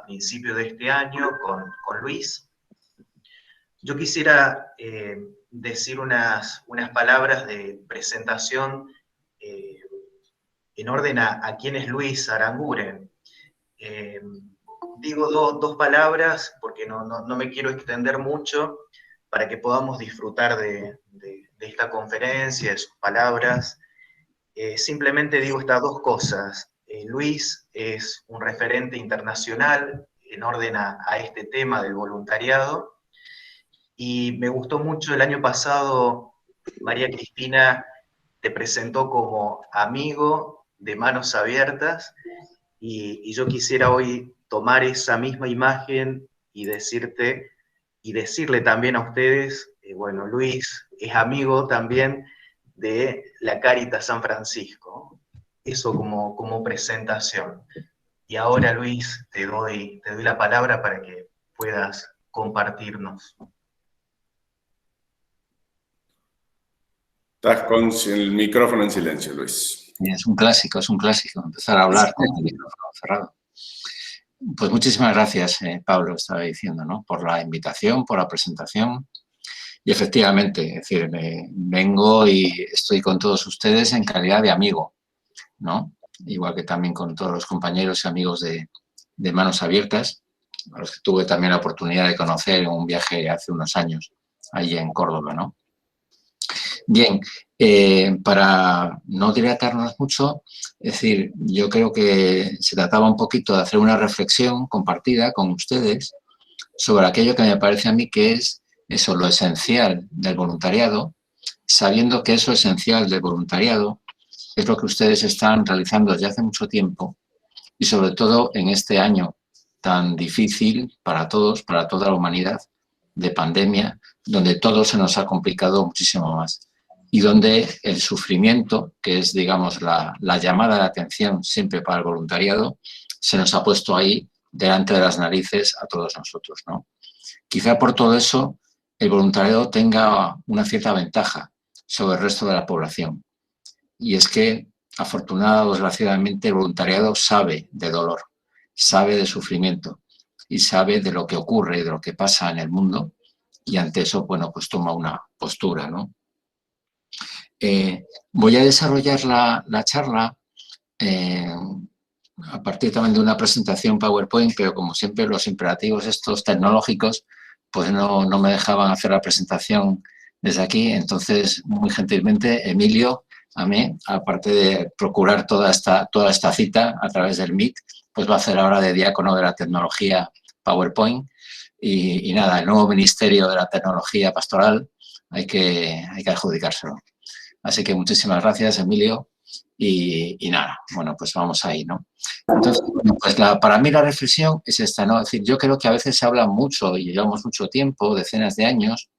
principios de este año con Luis. Yo quisiera decir unas palabras de presentación en orden a quién es Luis Aranguren. Digo dos palabras porque no me quiero extender mucho para que podamos disfrutar de esta conferencia, de sus palabras. Simplemente digo estas dos cosas. Luis es un referente internacional en orden a este tema del voluntariado, y me gustó mucho el año pasado, María Cristina te presentó como amigo de Manos Abiertas, y yo quisiera hoy tomar esa misma imagen y decirle también a ustedes, bueno, Luis es amigo también de la Cáritas San Francisco. Eso como presentación. Y ahora, Luis, te doy la palabra para que puedas compartirnos. Estás con el micrófono en silencio, Luis. Es un clásico empezar a hablar con el micrófono cerrado. Pues muchísimas gracias, Pablo, estaba diciendo, ¿no? Por la invitación, por la presentación. Y efectivamente, es decir, vengo y estoy con todos ustedes en calidad de amigo, ¿no? Igual que también con todos los compañeros y amigos de Manos Abiertas, a los que tuve también la oportunidad de conocer en un viaje hace unos años, allí en Córdoba, ¿no? Bien, para no dilatarnos mucho, es decir, yo creo que se trataba un poquito de hacer una reflexión compartida con ustedes sobre aquello que me parece a mí que es eso, lo esencial del voluntariado, sabiendo que eso esencial del voluntariado es lo que ustedes están realizando desde hace mucho tiempo, y sobre todo en este año tan difícil para todos, para toda la humanidad, de pandemia, donde todo se nos ha complicado muchísimo más, y donde el sufrimiento, que es, digamos, la llamada de atención siempre para el voluntariado, se nos ha puesto ahí delante de las narices a todos nosotros, ¿no? Quizá por todo eso el voluntariado tenga una cierta ventaja sobre el resto de la población, y es que, afortunadamente o desgraciadamente, el voluntariado sabe de dolor, sabe de sufrimiento y sabe de lo que ocurre, de lo que pasa en el mundo, y ante eso, bueno, pues toma una postura, ¿no? Voy a desarrollar la charla a partir también de una presentación PowerPoint, pero como siempre los imperativos estos tecnológicos pues no me dejaban hacer la presentación desde aquí. Entonces, muy gentilmente, Emilio, a mí, aparte de procurar toda esta cita a través del Meet, pues va a hacer ahora de diácono de la tecnología PowerPoint. Y nada, el nuevo Ministerio de la Tecnología Pastoral hay que adjudicárselo. Así que muchísimas gracias, Emilio. Y nada, bueno, pues vamos ahí, ¿no? Entonces, pues para mí la reflexión es esta, ¿no? Es decir, yo creo que a veces se habla mucho, y llevamos mucho tiempo, decenas de años,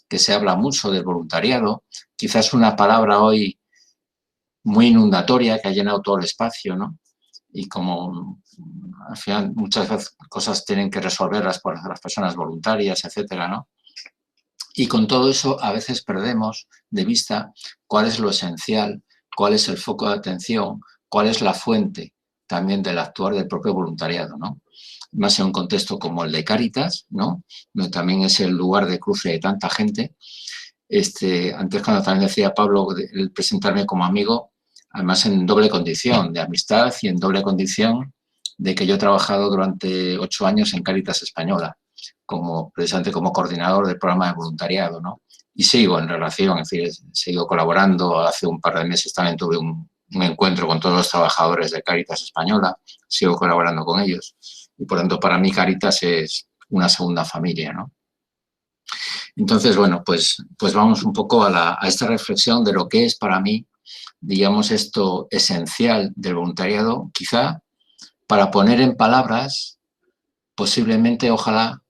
que se habla mucho del voluntariado. Quizás una palabra hoy muy inundatoria que ha llenado todo el espacio, ¿no? Y como al final muchas cosas tienen que resolverlas por las personas voluntarias, etcétera, ¿no? Y con todo eso a veces perdemos de vista cuál es lo esencial, cuál es el foco de atención, cuál es la fuente también del actuar del propio voluntariado, ¿no? Más en un contexto como el de Cáritas, ¿no? Donde también es el lugar de cruce de tanta gente. Antes, cuando también decía Pablo el presentarme como amigo, además en doble condición de amistad y en doble condición de que yo he trabajado durante 8 años en Cáritas Española, precisamente como coordinador del programa de voluntariado, ¿no? Y sigo en relación, es decir, sigo colaborando. Hace un par de meses también tuve un encuentro con todos los trabajadores de Cáritas Española, sigo colaborando con ellos, y por tanto para mí Cáritas es una segunda familia, ¿no? Entonces, bueno, pues vamos un poco a esta reflexión de lo que es para mí, digamos, esto esencial del voluntariado, quizá para poner en palabras, posiblemente, ojalá,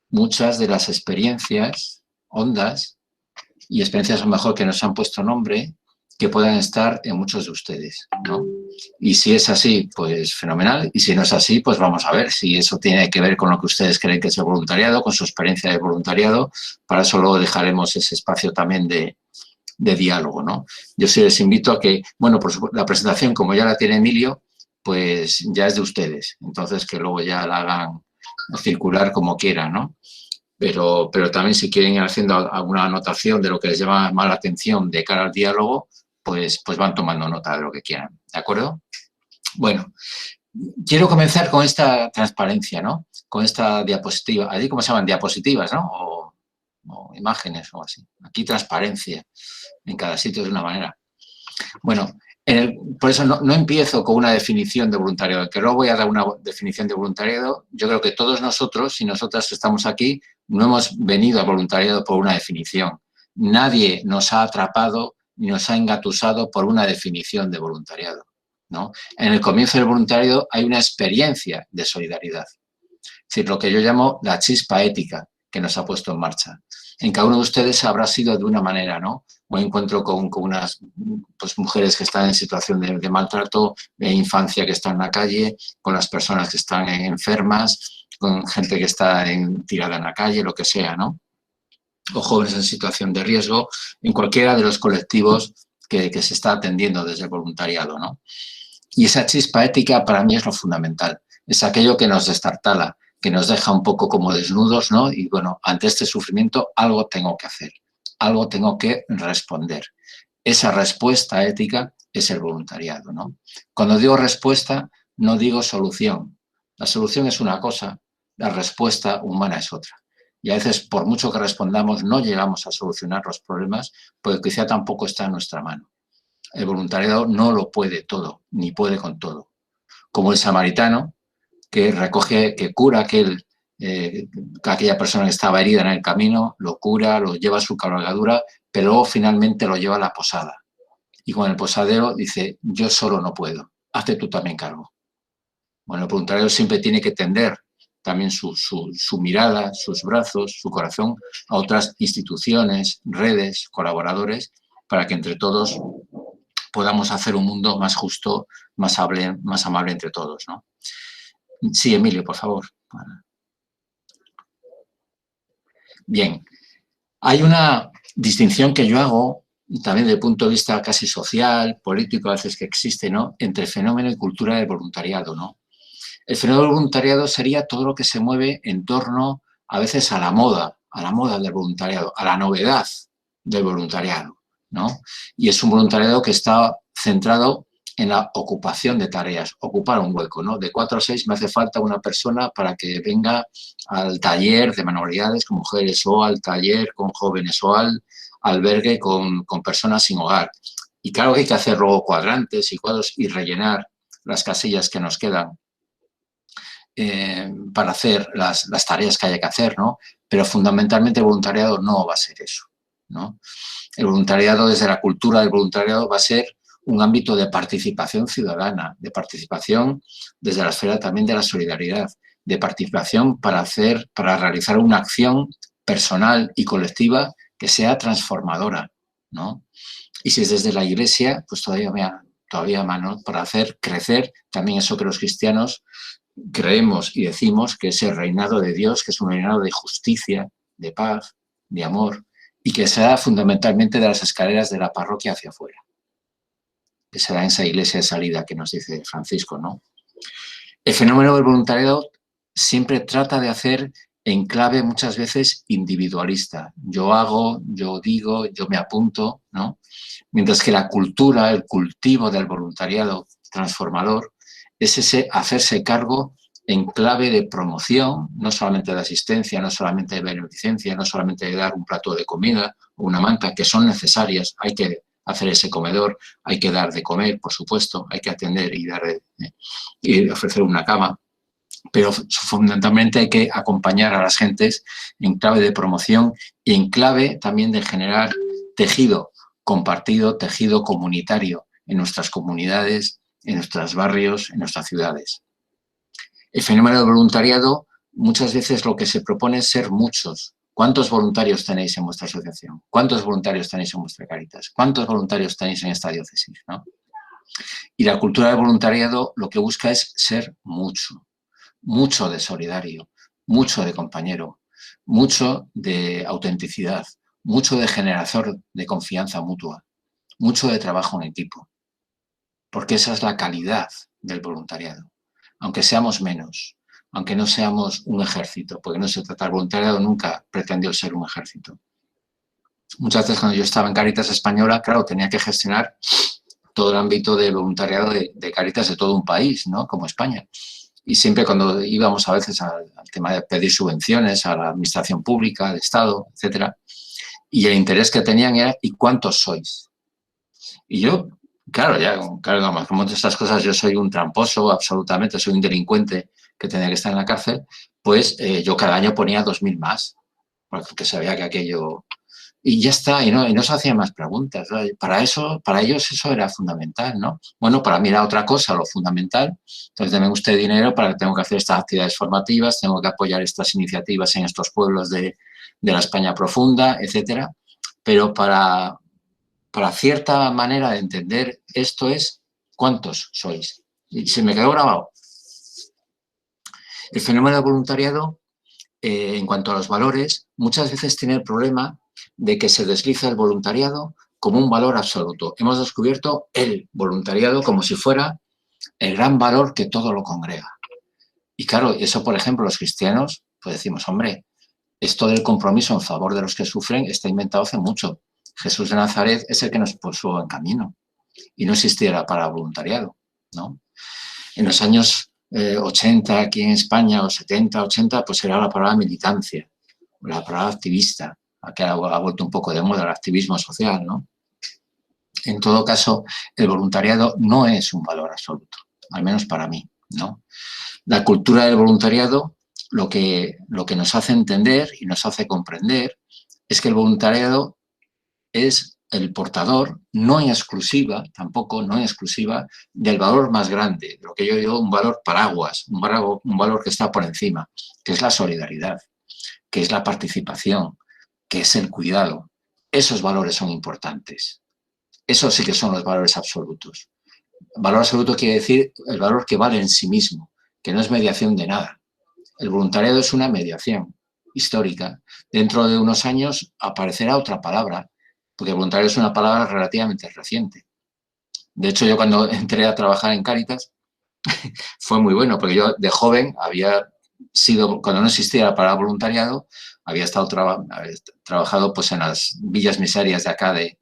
muchas de las experiencias hondas y experiencias a lo mejor que nos han puesto nombre, que puedan estar en muchos de ustedes, ¿no? Y si es así, pues fenomenal. Y si no es así, pues vamos a ver si eso tiene que ver con lo que ustedes creen que es el voluntariado, con su experiencia de voluntariado. Para eso luego dejaremos ese espacio también de diálogo, ¿no? Yo sí les invito a que, bueno, por supuesto, la presentación, como ya la tiene Emilio, pues ya es de ustedes. Entonces, que luego ya la hagan o circular como quieran, ¿no? Pero también si quieren ir haciendo alguna anotación de lo que les llama más la atención de cara al diálogo, pues van tomando nota de lo que quieran, ¿de acuerdo? Bueno, quiero comenzar con esta transparencia, ¿no? Con esta diapositiva. ¿Allí cómo se llaman? Diapositivas, ¿no? O imágenes o así. Aquí transparencia. En cada sitio de una manera. Bueno, por eso no empiezo con una definición de voluntariado, que luego voy a dar una definición de voluntariado. Yo creo que todos nosotros y nosotras que estamos aquí no hemos venido al voluntariado por una definición. Nadie nos ha atrapado ni nos ha engatusado por una definición de voluntariado, ¿no? En el comienzo del voluntariado hay una experiencia de solidaridad. Es decir, lo que yo llamo la chispa ética que nos ha puesto en marcha. En cada uno de ustedes habrá sido de una manera, ¿no? O encuentro con unas pues, mujeres que están en situación de maltrato, de infancia que está en la calle, con las personas que están enfermas, con gente que está tirada en la calle, lo que sea, ¿no? O jóvenes en situación de riesgo, en cualquiera de los colectivos que se está atendiendo desde el voluntariado, ¿no? Y esa chispa ética para mí es lo fundamental. Es aquello que nos destartala, que nos deja un poco como desnudos, ¿no? Y bueno, ante este sufrimiento algo tengo que hacer, algo tengo que responder. Esa respuesta ética es el voluntariado, ¿no? Cuando digo respuesta, no digo solución. La solución es una cosa, la respuesta humana es otra. Y a veces, por mucho que respondamos, no llegamos a solucionar los problemas, porque quizá tampoco está en nuestra mano. El voluntariado no lo puede todo, ni puede con todo. Como el samaritano, que recoge, que cura aquella persona que estaba herida en el camino, lo cura, lo lleva a su cabalgadura, pero luego finalmente lo lleva a la posada. Y con el posadero dice, yo solo no puedo, hazte tú también cargo. Bueno, el voluntariado siempre tiene que tender también su mirada, sus brazos, su corazón a otras instituciones, redes, colaboradores, para que entre todos podamos hacer un mundo más justo, más amable entre todos, ¿no? Sí, Emilio, por favor. Bien, hay una distinción que yo hago, también desde el punto de vista casi social, político, a veces que existe, ¿no? Entre fenómeno y cultura del voluntariado, ¿no? El fenómeno del voluntariado sería todo lo que se mueve en torno, a veces, a la moda del voluntariado, a la novedad del voluntariado, ¿no? Y es un voluntariado que está centrado en la ocupación de tareas, ocupar un hueco, ¿no? De 4 a 6 me hace falta una persona para que venga al taller de manualidades con mujeres o al taller con jóvenes o al albergue con personas sin hogar. Y claro que hay que hacer luego cuadrantes y cuadros y rellenar las casillas que nos quedan para hacer las tareas que haya que hacer, ¿no? Pero fundamentalmente el voluntariado no va a ser eso, ¿no? El voluntariado, desde la cultura del voluntariado, va a ser un ámbito de participación ciudadana, de participación desde la esfera también de la solidaridad, de participación para realizar una acción personal y colectiva que sea transformadora, ¿no? Y si es desde la Iglesia, pues todavía más, ¿no? Para hacer crecer también eso que los cristianos creemos y decimos que es el reinado de Dios, que es un reinado de justicia, de paz, de amor, y que se da fundamentalmente de las escaleras de la parroquia hacia afuera, que se da en esa iglesia de salida que nos dice Francisco, ¿no? El fenómeno del voluntariado siempre trata de hacer en clave muchas veces individualista. Yo hago, yo digo, yo me apunto, ¿no? Mientras que la cultura, el cultivo del voluntariado transformador, es ese hacerse cargo en clave de promoción, no solamente de asistencia, no solamente de beneficencia, no solamente de dar un plato de comida o una manta, que son necesarias, hay que hacer ese comedor, hay que dar de comer, por supuesto, hay que atender y ofrecer una cama, pero fundamentalmente hay que acompañar a las gentes en clave de promoción y en clave también de generar tejido compartido, tejido comunitario en nuestras comunidades, en nuestros barrios, en nuestras ciudades. El fenómeno del voluntariado, muchas veces lo que se propone es ser muchos. ¿Cuántos voluntarios tenéis en vuestra asociación? ¿Cuántos voluntarios tenéis en vuestra Cáritas? ¿Cuántos voluntarios tenéis en esta diócesis, ¿no? Y la cultura del voluntariado lo que busca es ser mucho, mucho de solidario, mucho de compañero, mucho de autenticidad, mucho de generación de confianza mutua, mucho de trabajo en equipo. Porque esa es la calidad del voluntariado. Aunque seamos menos, aunque no seamos un ejército, porque no se trata, el voluntariado nunca pretendió ser un ejército. Muchas veces cuando yo estaba en Cáritas Española, claro, tenía que gestionar todo el ámbito de voluntariado de Cáritas de todo un país, ¿no? Como España. Y siempre cuando íbamos a veces al tema de pedir subvenciones a la administración pública, al Estado, etcétera, y el interés que tenían era ¿y cuántos sois? Y yo, claro, como estas cosas, yo soy un tramposo, absolutamente, soy un delincuente que tenía que estar en la cárcel, pues yo cada año ponía 2.000 más, porque sabía que aquello... Y ya está, y no se hacían más preguntas, ¿no? Para ellos eso era fundamental, ¿no? Bueno, para mí era otra cosa lo fundamental. Entonces, deme usted dinero para que tengo que hacer estas actividades formativas, tengo que apoyar estas iniciativas en estos pueblos de la España profunda, etcétera. Pero para cierta manera de entender esto es ¿cuántos sois? Y se me quedó grabado. El fenómeno del voluntariado, en cuanto a los valores, muchas veces tiene el problema de que se desliza el voluntariado como un valor absoluto. Hemos descubierto el voluntariado como si fuera el gran valor que todo lo congrega. Y claro, eso, por ejemplo, los cristianos, pues decimos, hombre, esto del compromiso en favor de los que sufren está inventado hace mucho. Jesús de Nazaret es el que nos puso en camino y no existiera para voluntariado, ¿no? En los años 80 aquí en España, o 70, 80, pues era la palabra militancia, la palabra activista, que ha vuelto un poco de moda el activismo social, ¿no? En todo caso, el voluntariado no es un valor absoluto, al menos para mí, ¿no? La cultura del voluntariado lo que nos hace entender y nos hace comprender es que el voluntariado es el portador, no en exclusiva, tampoco no en exclusiva, del valor más grande, lo que yo digo un valor paraguas, un valor que está por encima, que es la solidaridad, que es la participación, que es el cuidado. Esos valores son importantes. Esos sí que son los valores absolutos. Valor absoluto quiere decir el valor que vale en sí mismo, que no es mediación de nada. El voluntariado es una mediación histórica. Dentro de unos años aparecerá otra palabra, porque voluntario es una palabra relativamente reciente. De hecho, yo cuando entré a trabajar en Cáritas fue muy bueno, porque yo de joven había sido, cuando no existía la palabra voluntariado, había estado trabajado pues, en las villas miserias de acá de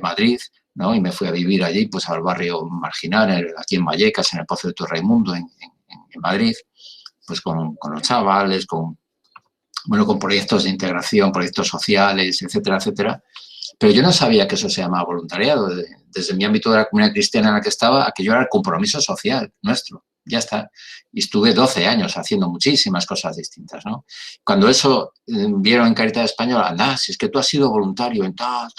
Madrid, ¿no? Y me fui a vivir allí, pues al barrio marginal, aquí en Vallecas, en el Pozo de Torraimundo, en Madrid, pues con los chavales, con proyectos de integración, proyectos sociales, etcétera, etcétera. Pero yo no sabía que eso se llamaba voluntariado. Desde mi ámbito de la comunidad cristiana en la que estaba, aquello era el compromiso social nuestro. Ya está. Y estuve 12 años haciendo muchísimas cosas distintas, ¿no? Cuando eso vieron en Cáritas Española, anda, si es que tú has sido voluntario en tal,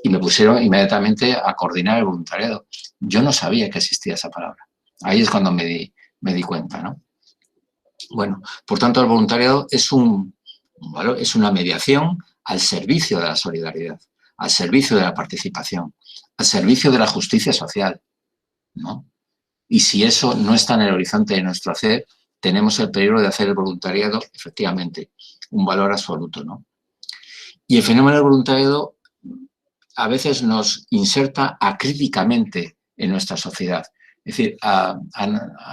y me pusieron inmediatamente a coordinar el voluntariado. Yo no sabía que existía esa palabra. Ahí es cuando me di cuenta, ¿no? Bueno, por tanto, el voluntariado es una mediación al servicio de la solidaridad, al servicio de la participación, al servicio de la justicia social, ¿no? Y si eso no está en el horizonte de nuestro hacer, tenemos el peligro de hacer el voluntariado, efectivamente, un valor absoluto, ¿no? Y el fenómeno del voluntariado a veces nos inserta acríticamente en nuestra sociedad. Es decir, a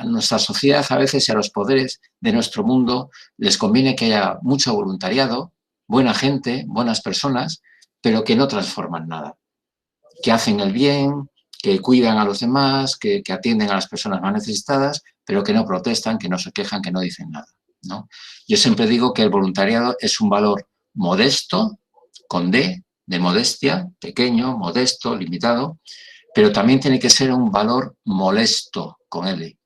nuestra sociedad a veces y a los poderes de nuestro mundo les conviene que haya mucho voluntariado, buena gente, buenas personas, pero que no transforman nada, que hacen el bien, que cuidan a los demás, que atienden a las personas más necesitadas, pero que no protestan, que no se quejan, que no dicen nada, ¿no? Yo siempre digo que el voluntariado es un valor modesto, con D, de modestia, pequeño, modesto, limitado, pero también tiene que ser un valor molesto, con L. Es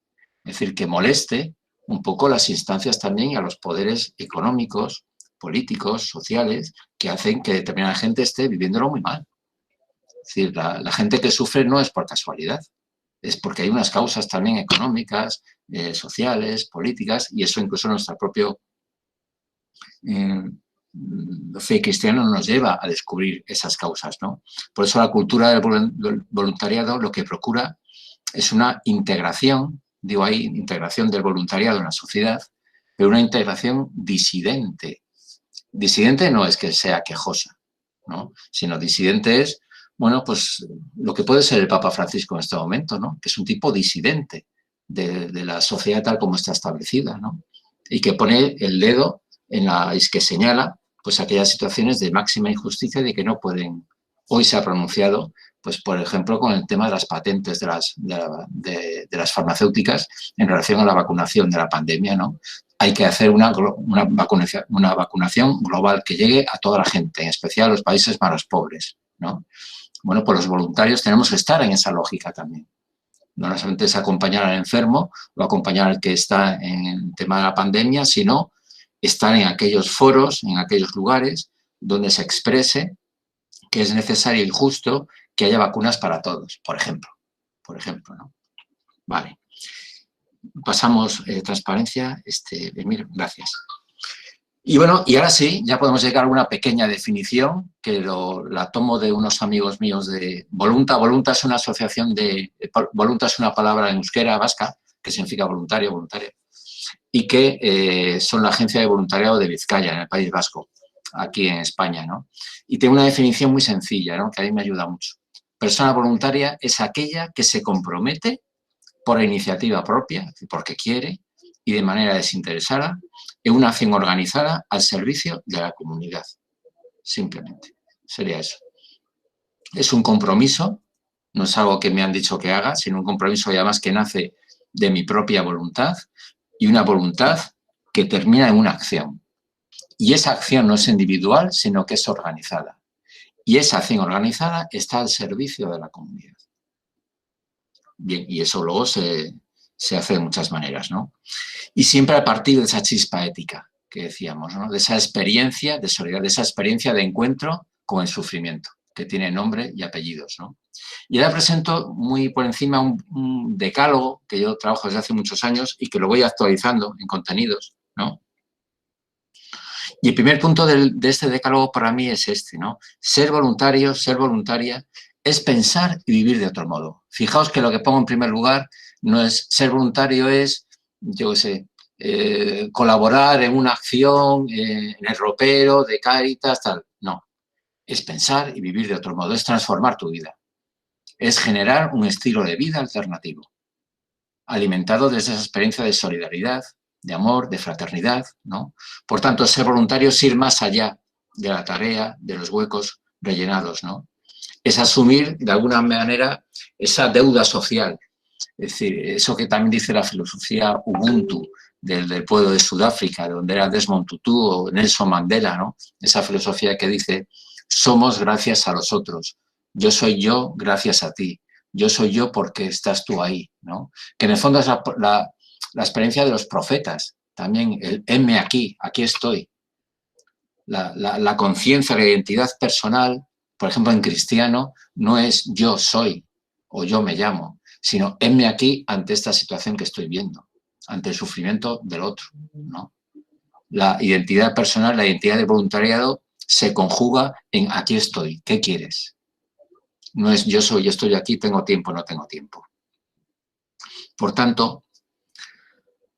decir, que moleste un poco las instancias también y a los poderes económicos, políticos, sociales, que hacen que determinada gente esté viviéndolo muy mal. Es decir, la gente que sufre no es por casualidad, es porque hay unas causas también económicas, sociales, políticas, y eso incluso nuestra propia fe cristiana nos lleva a descubrir esas causas, ¿no? Por eso la cultura del voluntariado lo que procura es una integración, digo ahí, integración del voluntariado en la sociedad, pero una integración disidente. Disidente no es que sea quejosa, ¿no? Sino disidente es, bueno, pues lo que puede ser el Papa Francisco en este momento, ¿no? Que es un tipo disidente, de la sociedad tal como está establecida, ¿no? Y que pone el dedo y que señala pues aquellas situaciones de máxima injusticia de que no pueden. Hoy se ha pronunciado, pues por ejemplo, con el tema de las patentes de las farmacéuticas en relación a la vacunación de la pandemia, ¿no? Hay que hacer una vacunación global que llegue a toda la gente, en especial a los países más pobres, ¿no? Bueno, pues los voluntarios tenemos que estar en esa lógica también. No solamente es acompañar al enfermo o acompañar al que está en el tema de la pandemia, sino estar en aquellos foros, en aquellos lugares donde se exprese que es necesario y justo que haya vacunas para todos, por ejemplo, ¿no? Vale. Pasamos transparencia. Emir, gracias. Y bueno, y ahora sí, ya podemos llegar a una pequeña definición que la tomo de unos amigos míos de Volunta. Volunta es una asociación Volunta es una palabra en euskera vasca que significa voluntario, voluntaria, y que son la agencia de voluntariado de Vizcaya, en el País Vasco, aquí en España, ¿no? Y tiene una definición muy sencilla, ¿no? Que a mí me ayuda mucho. Persona voluntaria es aquella que se compromete por iniciativa propia, porque quiere, y de manera desinteresada, en una acción organizada al servicio de la comunidad. Simplemente. Sería eso. Es un compromiso, no es algo que me han dicho que haga, sino un compromiso además que nace de mi propia voluntad y una voluntad que termina en una acción. Y esa acción no es individual, sino que es organizada. Y esa acción organizada está al servicio de la comunidad. Bien, y eso luego se hace de muchas maneras, ¿no? Y siempre a partir de esa chispa ética que decíamos, ¿no? De esa experiencia de solidaridad, de esa experiencia de encuentro con el sufrimiento, que tiene nombre y apellidos, ¿no? Y ahora presento muy por encima un decálogo que yo trabajo desde hace muchos años y que lo voy actualizando en contenidos, ¿no? Y el primer punto de este decálogo para mí es ¿no? Ser voluntario, ser voluntaria, es pensar y vivir de otro modo. Fijaos que lo que pongo en primer lugar no es ser voluntario, es, yo qué sé, colaborar en una acción, en el ropero, de Cáritas, tal. No, es pensar y vivir de otro modo, es transformar tu vida. Es generar un estilo de vida alternativo, alimentado desde esa experiencia de solidaridad, de amor, de fraternidad, ¿no? Por tanto, ser voluntario es ir más allá de la tarea, de los huecos rellenados, ¿no? Es asumir, de alguna manera, esa deuda social. Es decir, eso que también dice la filosofía Ubuntu del pueblo de Sudáfrica, donde era Desmond Tutu o Nelson Mandela, ¿no? Esa filosofía que dice, somos gracias a los otros. Yo soy yo gracias a ti. Yo soy yo porque estás tú ahí, ¿no? Que en el fondo es la experiencia de los profetas. También el heme aquí, aquí estoy. La conciencia, la identidad personal, por ejemplo, en cristiano, no es yo soy o yo me llamo, sino heme aquí ante esta situación que estoy viendo, ante el sufrimiento del otro, ¿no? La identidad personal, la identidad de voluntariado se conjuga en aquí estoy, ¿qué quieres? No es yo soy, yo estoy aquí, tengo tiempo, no tengo tiempo. Por tanto,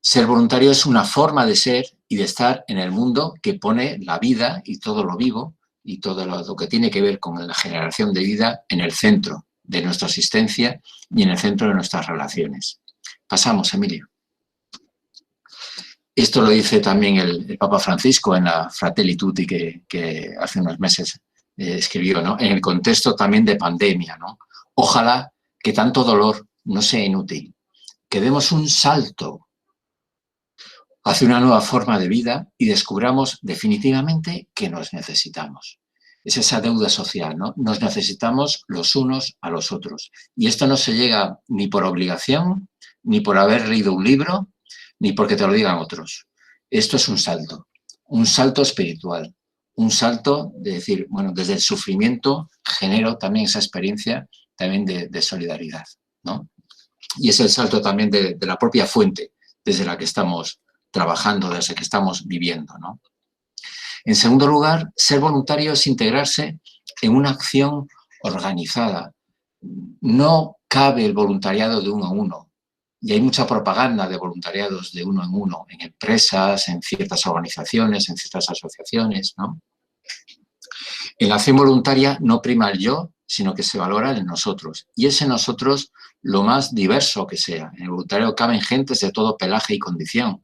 ser voluntario es una forma de ser y de estar en el mundo que pone la vida y todo lo vivo y todo lo que tiene que ver con la generación de vida en el centro de nuestra existencia y en el centro de nuestras relaciones. Pasamos, Emilio. Esto lo dice también el Papa Francisco en la Fratelli Tutti que hace unos meses escribió, ¿no? En el contexto también de pandemia, ¿no? Ojalá que tanto dolor no sea inútil, que demos un salto hacia una nueva forma de vida y descubramos definitivamente que nos necesitamos. Es esa deuda social, ¿no? Nos necesitamos los unos a los otros. Y esto no se llega ni por obligación, ni por haber leído un libro, ni porque te lo digan otros. Esto es un salto espiritual, un salto de decir, bueno, desde el sufrimiento genero también esa experiencia también de solidaridad, ¿no? Y es el salto también de la propia fuente desde la que estamos trabajando, desde que estamos viviendo, ¿no? En segundo lugar, ser voluntario es integrarse en una acción organizada. No cabe el voluntariado de uno a uno. Y hay mucha propaganda de voluntariados de uno en uno, en empresas, en ciertas organizaciones, en ciertas asociaciones, ¿no? En la acción voluntaria no prima el yo, sino que se valora el nosotros. Y ese nosotros lo más diverso que sea. En el voluntariado caben gentes de todo pelaje y condición.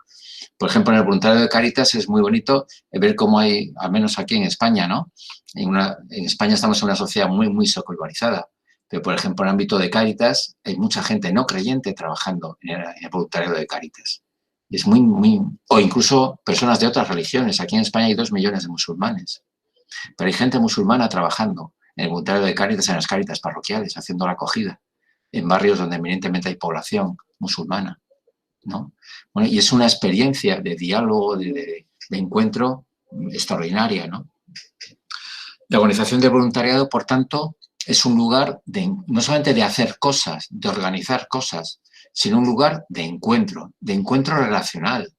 Por ejemplo, en el voluntariado de Cáritas es muy bonito ver cómo hay, al menos aquí en España, ¿no? En España estamos en una sociedad muy, muy secularizada. Pero, por ejemplo, en el ámbito de Cáritas hay mucha gente no creyente trabajando en el voluntariado de Cáritas. Es muy, muy... O incluso personas de otras religiones. Aquí en España hay 2 millones de musulmanes. Pero hay gente musulmana trabajando en el voluntariado de Cáritas, en las Cáritas parroquiales, haciendo la acogida, en barrios donde eminentemente hay población musulmana, ¿no? Bueno, y es una experiencia de diálogo, de encuentro extraordinaria, ¿no? La organización del voluntariado, por tanto, es un lugar no solamente de hacer cosas, de organizar cosas, sino un lugar de encuentro relacional,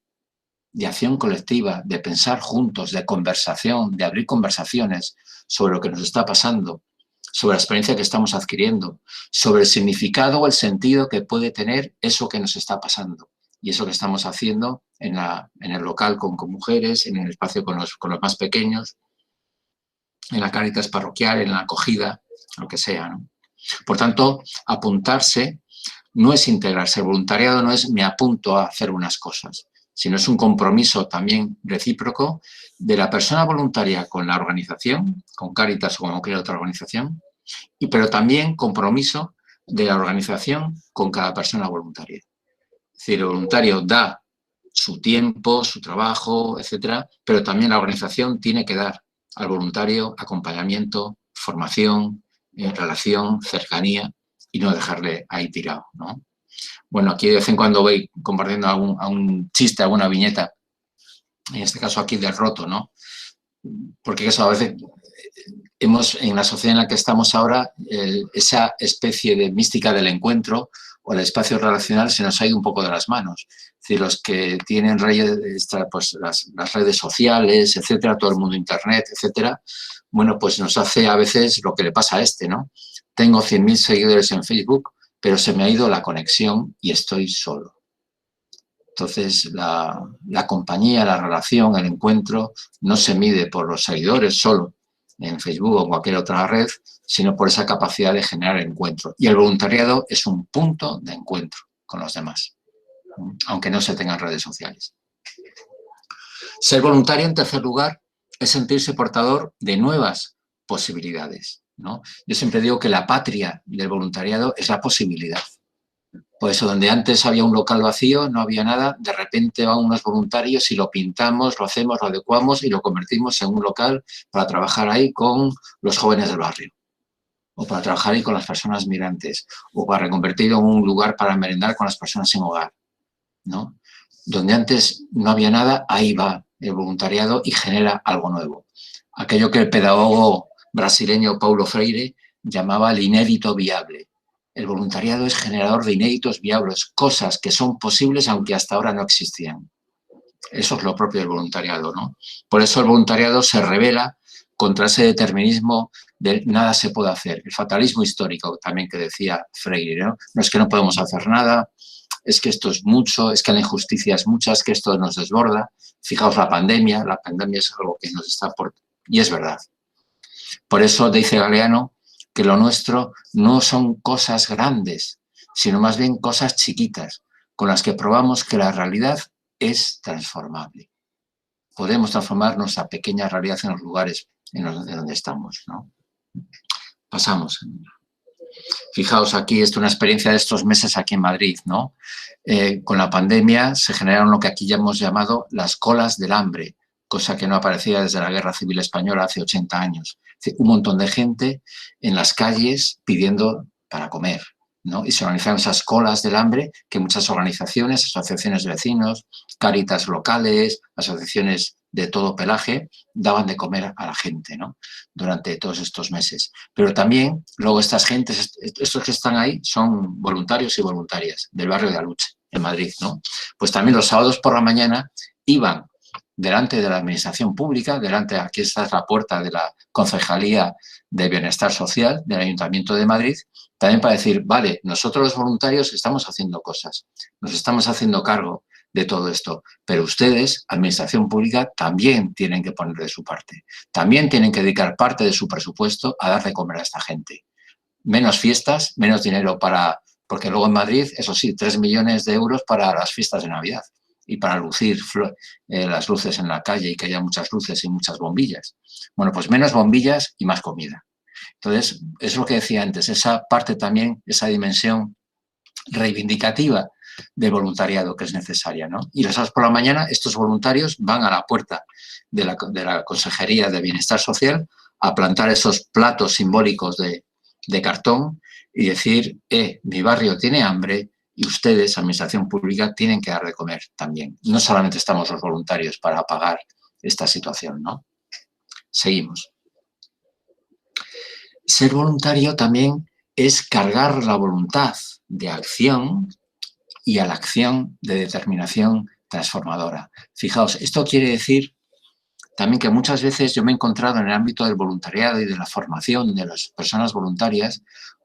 de acción colectiva, de pensar juntos, de conversación, de abrir conversaciones sobre lo que nos está pasando, sobre la experiencia que estamos adquiriendo, sobre el significado o el sentido que puede tener eso que nos está pasando y eso que estamos haciendo en el local con mujeres, en el espacio con los más pequeños, en la Cáritas parroquial, en la acogida, lo que sea, ¿no? Por tanto, apuntarse no es integrarse. El voluntariado no es me apunto a hacer unas cosas, sino es un compromiso también recíproco de la persona voluntaria con la organización, con Cáritas o con cualquier otra organización, pero también compromiso de la organización con cada persona voluntaria. Es decir, el voluntario da su tiempo, su trabajo, etcétera, pero también la organización tiene que dar al voluntario acompañamiento, formación, relación, cercanía y no dejarle ahí tirado, ¿no? Bueno, aquí de vez en cuando voy compartiendo algún chiste, alguna viñeta, en este caso aquí del roto, ¿no? Porque eso a veces en la sociedad en la que estamos ahora, esa especie de mística del encuentro o el espacio relacional se nos ha ido un poco de las manos. Es decir, los que tienen redes, pues, las redes sociales, etcétera, todo el mundo internet, etcétera, bueno, pues nos hace a veces lo que le pasa a ¿no? Tengo 100.000 seguidores en Facebook, pero se me ha ido la conexión y estoy solo. Entonces, la compañía, la relación, el encuentro, no se mide por los seguidores solo en Facebook o cualquier otra red, sino por esa capacidad de generar encuentro. Y el voluntariado es un punto de encuentro con los demás, aunque no se tengan redes sociales. Ser voluntario, en tercer lugar, es sentirse portador de nuevas posibilidades, ¿no? Yo siempre digo que la patria del voluntariado es la posibilidad. Por eso, donde antes había un local vacío, no había nada, de repente van unos voluntarios y lo pintamos, lo hacemos, lo adecuamos y lo convertimos en un local para trabajar ahí con los jóvenes del barrio, o para trabajar ahí con las personas migrantes, o para reconvertirlo en un lugar para merendar con las personas sin hogar, ¿no? Donde antes no había nada, ahí va el voluntariado y genera algo nuevo. Aquello que el pedagogo brasileño Paulo Freire llamaba el inédito viable. El voluntariado es generador de inéditos viables, cosas que son posibles aunque hasta ahora no existían. Eso es lo propio del voluntariado, ¿no? Por eso el voluntariado se rebela contra ese determinismo de nada se puede hacer. El fatalismo histórico también que decía Freire, ¿no? No es que no podemos hacer nada, es que esto es mucho, es que la injusticia es mucha, es que esto nos desborda. Fijaos la pandemia es algo que nos está por... Y es verdad. Por eso dice Galeano que lo nuestro no son cosas grandes, sino más bien cosas chiquitas, con las que probamos que la realidad es transformable. Podemos transformar nuestra pequeña realidad en los lugares en donde estamos, ¿no? Pasamos. Fijaos aquí, esto es una experiencia de estos meses aquí en Madrid, ¿no? Con la pandemia se generaron lo que aquí ya hemos llamado las colas del hambre, cosa que no aparecía desde la Guerra Civil Española hace 80 años. Un montón de gente en las calles pidiendo para comer, ¿no? Y se organizaron esas colas del hambre que muchas organizaciones, asociaciones de vecinos, Cáritas locales, asociaciones de todo pelaje, daban de comer a la gente, ¿no? Durante todos estos meses. Pero también, luego estas gentes, estos que están ahí, son voluntarios y voluntarias del barrio de Aluche, en Madrid, ¿no? Pues también los sábados por la mañana iban delante de la administración pública, aquí está la puerta de la Concejalía de Bienestar Social del Ayuntamiento de Madrid, también para decir, vale, nosotros los voluntarios estamos haciendo cosas, nos estamos haciendo cargo de todo esto, pero ustedes, administración pública, también tienen que poner de su parte, también tienen que dedicar parte de su presupuesto a dar de comer a esta gente. menos fiestas, menos dinero para... Porque luego en Madrid, eso sí, 3 millones de euros para las fiestas de Navidad y para lucir las luces en la calle y que haya muchas luces y muchas bombillas. Bueno, pues menos bombillas y más comida. Entonces, es lo que decía antes, esa parte también, esa dimensión reivindicativa de voluntariado que es necesaria, ¿no? Y los sábados por la mañana estos voluntarios van a la puerta de la Consejería de Bienestar Social a plantar esos platos simbólicos de cartón y decir, mi barrio tiene hambre y ustedes, administración pública, tienen que dar de comer también. No solamente estamos los voluntarios para pagar esta situación, ¿no? Seguimos. Ser voluntario también es cargar la voluntad de acción y a la acción de determinación transformadora. Fijaos, esto quiere decir también que muchas veces yo me he encontrado en el ámbito del voluntariado y de la formación de las personas voluntarias,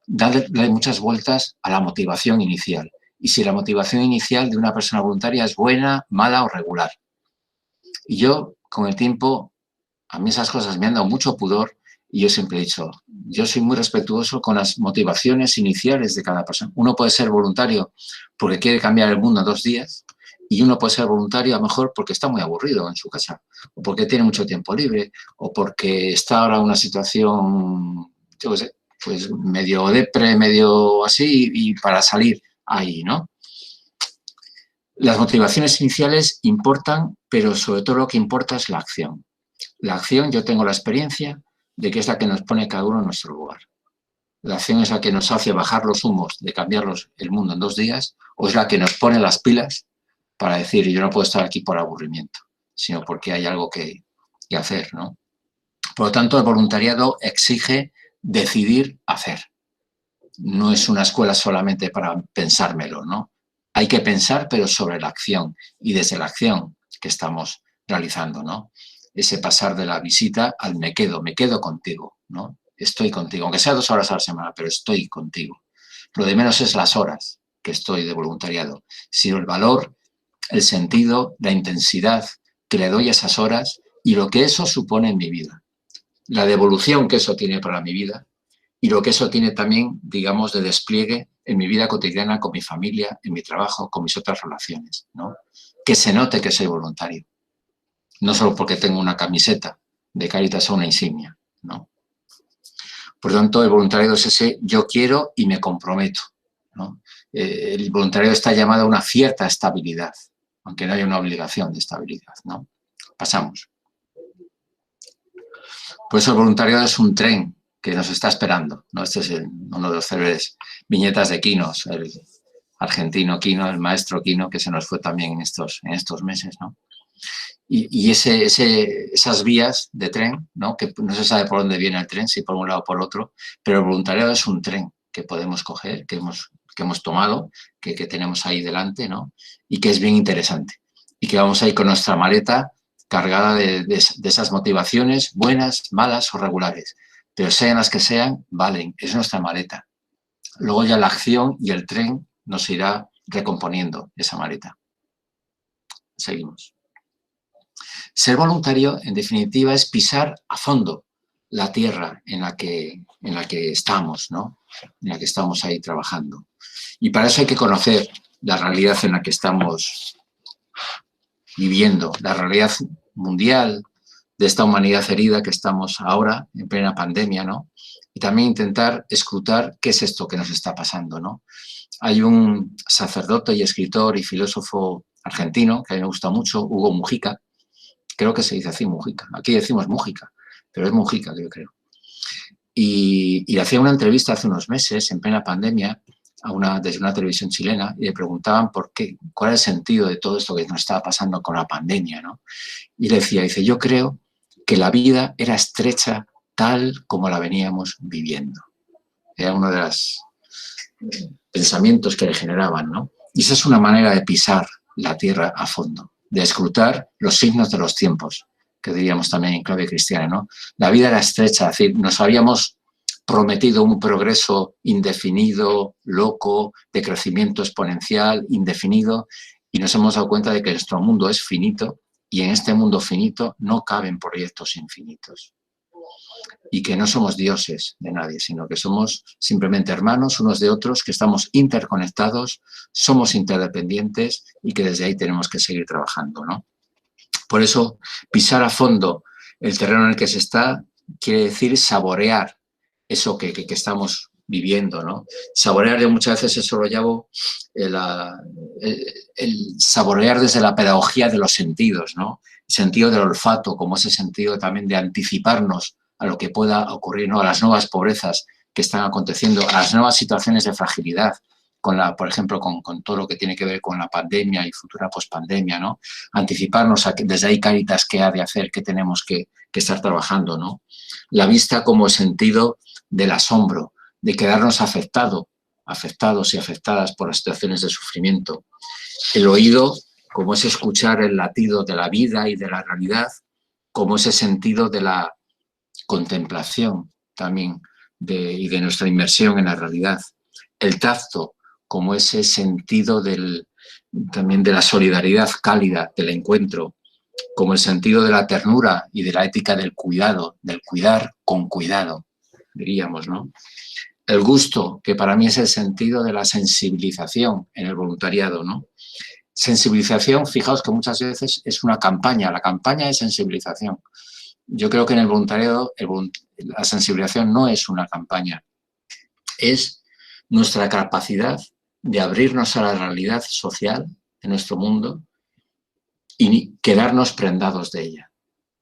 darle muchas vueltas a la motivación inicial. Y si la motivación inicial de una persona voluntaria es buena, mala o regular. Y yo, con el tiempo, a mí esas cosas me han dado mucho pudor y yo siempre he dicho, yo soy muy respetuoso con las motivaciones iniciales de cada persona. Uno puede ser voluntario porque quiere cambiar el mundo en 2 días y uno puede ser voluntario a lo mejor porque está muy aburrido en su casa o porque tiene mucho tiempo libre o porque está ahora en una situación, yo qué sé, pues medio depre, medio así y para salir ahí, ¿no? Las motivaciones iniciales importan, pero sobre todo lo que importa es la acción. La acción, yo tengo la experiencia de que es la que nos pone cada uno en nuestro lugar. La acción es la que nos hace bajar los humos de cambiar el mundo en 2 días o es la que nos pone las pilas para decir, yo no puedo estar aquí por aburrimiento, sino porque hay algo que hacer, ¿no? Por lo tanto, el voluntariado exige decidir hacer. No es una escuela solamente para pensármelo, ¿no? Hay que pensar, pero sobre la acción y desde la acción que estamos realizando, ¿no? Ese pasar de la visita al me quedo contigo, ¿no? Estoy contigo, aunque sea 2 horas a la semana, pero estoy contigo. Lo de menos es las horas que estoy de voluntariado, sino el valor, el sentido, la intensidad que le doy a esas horas y lo que eso supone en mi vida. La devolución que eso tiene para mi vida y lo que eso tiene también, digamos, de despliegue en mi vida cotidiana, con mi familia, en mi trabajo, con mis otras relaciones, ¿no? Que se note que soy voluntario. No solo porque tengo una camiseta de Cáritas o una insignia, ¿no? Por lo tanto, el voluntariado es ese yo quiero y me comprometo, ¿no? El voluntariado está llamado a una cierta estabilidad, aunque no haya una obligación de estabilidad, ¿no? Pasamos. Por eso el voluntariado es un tren que nos está esperando, ¿no? Este es uno de los célebres viñetas de Quinos, el argentino Quino, el maestro Quino, que se nos fue también en estos meses, ¿no? Y esas vías de tren, ¿no? Que no se sabe por dónde viene el tren, si por un lado o por otro, pero el voluntariado es un tren que podemos coger, que hemos tomado, que tenemos ahí delante, ¿no? Y que es bien interesante. Y que vamos a ir con nuestra maleta cargada de esas motivaciones buenas, malas o regulares. Pero sean las que sean, valen, es nuestra maleta. Luego ya la acción y el tren nos irá recomponiendo esa maleta. Seguimos. Ser voluntario, en definitiva, es pisar a fondo la tierra en la que estamos, ¿no? En la que estamos ahí trabajando. Y para eso hay que conocer la realidad en la que estamos viviendo, la realidad mundial de esta humanidad herida que estamos ahora, en plena pandemia, ¿no? Y también intentar escrutar qué es esto que nos está pasando, ¿no? Hay un sacerdote y escritor y filósofo argentino que a mí me gusta mucho, Hugo Mujica. Creo que se dice así, Mujica. Aquí decimos Mújica, pero es Mujica, yo creo. Y le hacía una entrevista hace unos meses, en plena pandemia, desde una televisión chilena, y le preguntaban cuál es el sentido de todo esto que nos estaba pasando con la pandemia, ¿no? Y le decía, yo creo que la vida era estrecha tal como la veníamos viviendo. Era uno de los pensamientos que le generaban, ¿no? Y esa es una manera de pisar la tierra a fondo, de escrutar los signos de los tiempos, que diríamos también en clave cristiana, ¿no? La vida era estrecha, es decir, nos habíamos prometido un progreso indefinido, loco, de crecimiento exponencial, indefinido, y nos hemos dado cuenta de que nuestro mundo es finito y en este mundo finito no caben proyectos infinitos. y que no somos dioses de nadie, sino que somos simplemente hermanos unos de otros, que estamos interconectados, somos interdependientes y que desde ahí tenemos que seguir trabajando, ¿no? Por eso, pisar a fondo el terreno en el que se está quiere decir saborear eso que estamos viviendo, ¿no? Saborear, yo muchas veces eso lo llamo el saborear desde la pedagogía de los sentidos, ¿no? El sentido del olfato, como ese sentido también de anticiparnos a lo que pueda ocurrir, ¿no? A las nuevas pobrezas que están aconteciendo, a las nuevas situaciones de fragilidad, por ejemplo, con todo lo que tiene que ver con la pandemia y futura pospandemia, ¿no? Anticiparnos a que desde ahí Cáritas qué ha de hacer, qué tenemos que estar trabajando, ¿no? La vista como sentido del asombro, de quedarnos afectados y afectadas por las situaciones de sufrimiento. El oído como ese escuchar el latido de la vida y de la realidad, como ese sentido de la contemplación también y de nuestra inmersión en la realidad. El tacto como ese sentido también de la solidaridad cálida, del encuentro, como el sentido de la ternura y de la ética del cuidado, del cuidar con cuidado, diríamos, ¿no? El gusto, que para mí es el sentido de la sensibilización en el voluntariado, ¿no? Sensibilización, fijaos que muchas veces es una campaña, la campaña de sensibilización. Yo creo que en el voluntariado la sensibilización no es una campaña, es nuestra capacidad de abrirnos a la realidad social de nuestro mundo y quedarnos prendados de ella,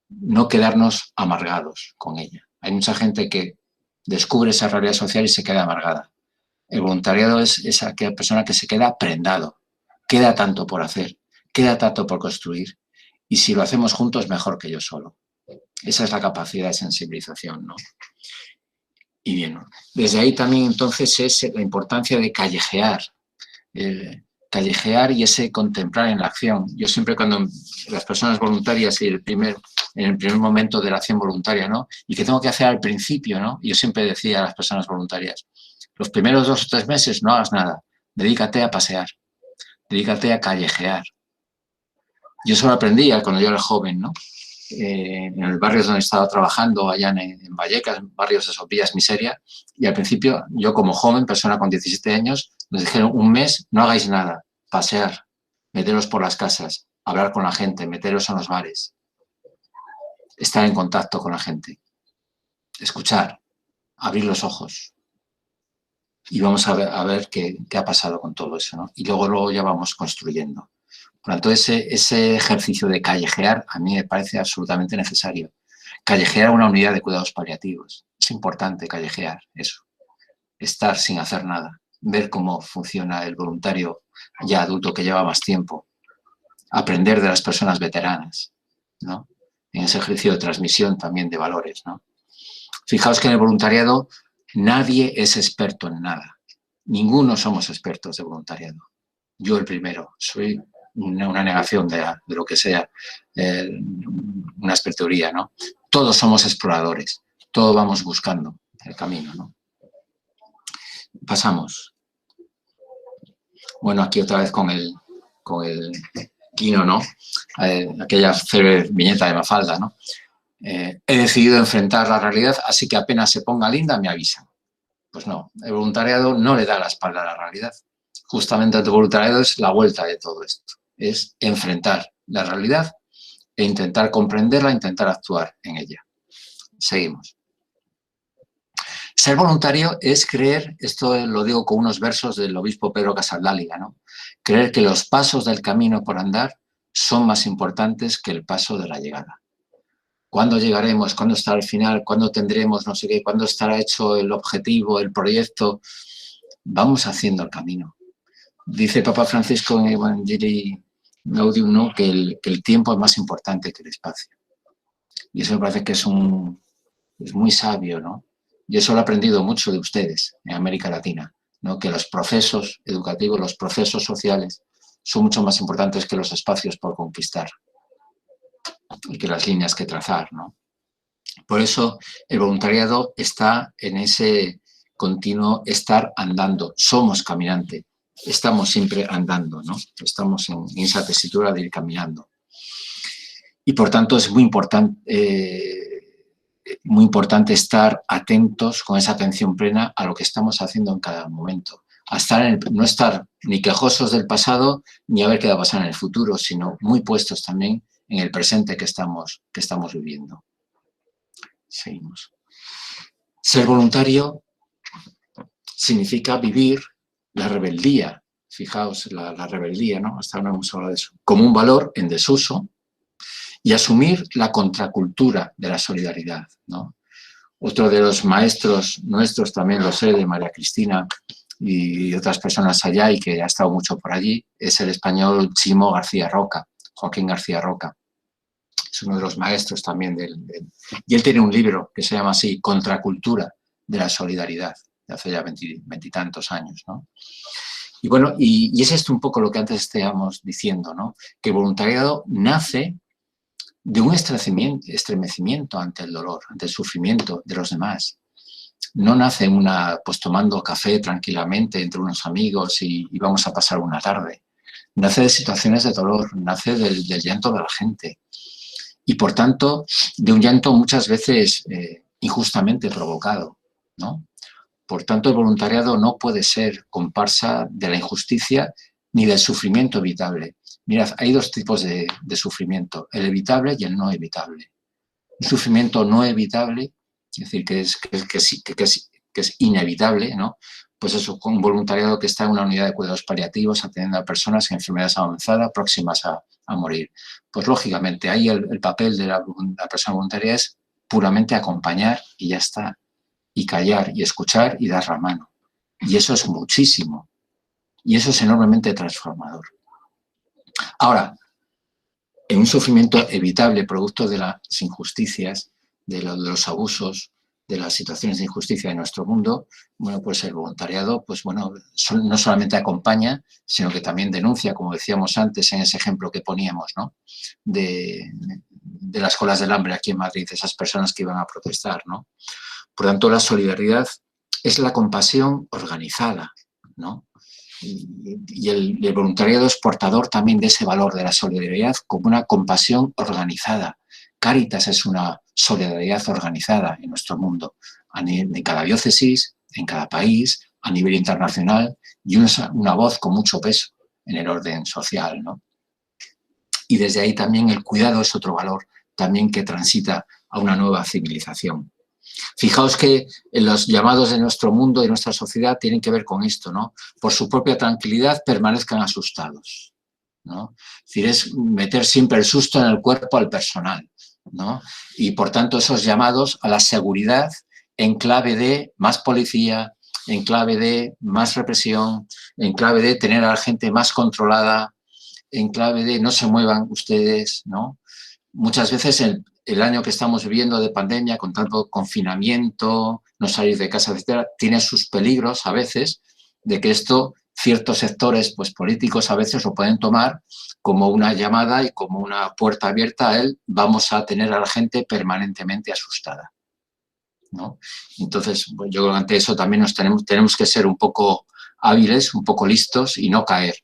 no quedarnos amargados con ella. Hay mucha gente que descubre esa realidad social y se queda amargada. El voluntariado es aquella persona que se queda prendado, queda tanto por hacer, queda tanto por construir, y si lo hacemos juntos mejor que yo solo. Esa es la capacidad de sensibilización, ¿no? Y bien, desde ahí también entonces es la importancia de callejear, callejear y ese contemplar en la acción. Yo siempre cuando las personas voluntarias y en el primer momento de la acción voluntaria, ¿no? Y que tengo que hacer al principio, ¿no? Yo siempre decía a las personas voluntarias, los primeros 2 o 3 meses no hagas nada, dedícate a pasear, dedícate a callejear. Yo eso lo aprendí cuando yo era joven, ¿no? En el barrio donde estaba trabajando, allá en Vallecas, barrios de Sopillas, miseria, y al principio yo como joven, persona con 17 años, nos dijeron 1 mes, no hagáis nada, pasear, meteros por las casas, hablar con la gente, meteros en los bares, estar en contacto con la gente, escuchar, abrir los ojos. Y vamos a ver qué ha pasado con todo eso, ¿no? Y luego ya vamos construyendo. Por lo tanto, ese ejercicio de callejear a mí me parece absolutamente necesario. Callejear una unidad de cuidados paliativos. Es importante callejear eso. Estar sin hacer nada. Ver cómo funciona el voluntario ya adulto que lleva más tiempo. Aprender de las personas veteranas, ¿no? En ese ejercicio de transmisión también de valores, ¿no? Fijaos que en el voluntariado nadie es experto en nada. Ninguno somos expertos de voluntariado. Yo el primero. Soy una negación de lo que sea una expertoría, ¿no? Todos somos exploradores. Todos vamos buscando el camino, ¿no? Pasamos. Bueno, aquí otra vez con el Quino, ¿no? Aquella célebre viñeta de Mafalda, ¿no? He decidido enfrentar la realidad, así que apenas se ponga linda me avisan. Pues no, el voluntariado no le da la espalda a la realidad. Justamente el voluntariado es la vuelta de todo esto. Es enfrentar la realidad e intentar comprenderla, intentar actuar en ella. Seguimos. Ser voluntario es creer, esto lo digo con unos versos del obispo Pedro Casaldáliga, ¿no? Creer que los pasos del camino por andar son más importantes que el paso de la llegada. ¿Cuándo llegaremos? ¿Cuándo estará el final? ¿Cuándo tendremos no sé qué? ¿Cuándo estará hecho el objetivo, el proyecto? Vamos haciendo el camino. Dice Papa Francisco en Evangelii Gaudium, ¿no? que el tiempo es más importante que el espacio. Y eso me parece que es muy sabio, ¿no? Y eso lo he aprendido mucho de ustedes en América Latina, ¿no? Que los procesos educativos, los procesos sociales son mucho más importantes que los espacios por conquistar y que las líneas que trazar, ¿no? Por eso el voluntariado está en ese continuo estar andando. Somos caminante, estamos siempre andando, ¿no? Estamos en esa tesitura de ir caminando. Y por tanto es muy importante, muy importante estar atentos con esa atención plena a lo que estamos haciendo en cada momento. No estar ni quejosos del pasado ni a ver qué va a pasar en el futuro, sino muy puestos también en el presente que estamos viviendo. Seguimos. Ser voluntario significa vivir la rebeldía. Fijaos, la rebeldía, ¿no? Hasta ahora hemos hablado de eso. Como un valor en desuso y asumir la contracultura de la solidaridad, ¿no? Otro de los maestros nuestros, también lo sé, de María Cristina y otras personas allá y que ha estado mucho por allí, es el español Chimo García Roca, Joaquín García Roca. Es uno de los maestros también y él tiene un libro que se llama así, Contracultura de la Solidaridad, de hace ya veintitantos años, ¿no? Y bueno, y es esto un poco lo que antes estábamos diciendo, ¿no? Que el voluntariado nace de un estremecimiento ante el dolor, ante el sufrimiento de los demás. No nace pues tomando café tranquilamente entre unos amigos y vamos a pasar una tarde. Nace de situaciones de dolor, nace del llanto de la gente. Y por tanto, de un llanto muchas veces injustamente provocado, ¿no? Por tanto, el voluntariado no puede ser comparsa de la injusticia ni del sufrimiento evitable. Mirad, hay dos tipos de sufrimiento, el evitable y el no evitable. Un sufrimiento no evitable, es decir, que es inevitable, ¿no? Pues eso, con un voluntariado que está en una unidad de cuidados paliativos atendiendo a personas en enfermedades avanzadas próximas a morir. Pues lógicamente ahí el papel de la persona voluntaria es puramente acompañar y ya está, y callar y escuchar y dar la mano. Y eso es muchísimo. Y eso es enormemente transformador. Ahora, en un sufrimiento evitable producto de las injusticias, de los abusos, de las situaciones de injusticia de nuestro mundo, bueno, pues el voluntariado, pues bueno, no solamente acompaña, sino que también denuncia, como decíamos antes en ese ejemplo que poníamos, ¿no? De las colas del hambre aquí en Madrid, esas personas que iban a protestar, ¿no? Por tanto, la solidaridad es la compasión organizada, ¿no? Y el voluntariado es portador también de ese valor de la solidaridad como una compasión organizada. Cáritas es una solidaridad organizada en nuestro mundo, en cada diócesis, en cada país, a nivel internacional, y una voz con mucho peso en el orden social, ¿no? Y desde ahí también el cuidado es otro valor también que transita a una nueva civilización. Fijaos que los llamados de nuestro mundo y nuestra sociedad tienen que ver con esto, ¿no? Por su propia tranquilidad permanezcan asustados, ¿no? Es decir, es meter siempre el susto en el cuerpo al personal, ¿no? Y por tanto esos llamados a la seguridad en clave de más policía, en clave de más represión, en clave de tener a la gente más controlada, en clave de no se muevan ustedes, ¿no? Muchas veces el año que estamos viviendo de pandemia, con tanto confinamiento, no salir de casa, etcétera, tiene sus peligros a veces de que esto, ciertos sectores pues, políticos a veces lo pueden tomar como una llamada y como una puerta abierta a él, vamos a tener a la gente permanentemente asustada, ¿no? Entonces, pues, yo creo que ante eso también tenemos que ser un poco hábiles, un poco listos y no caer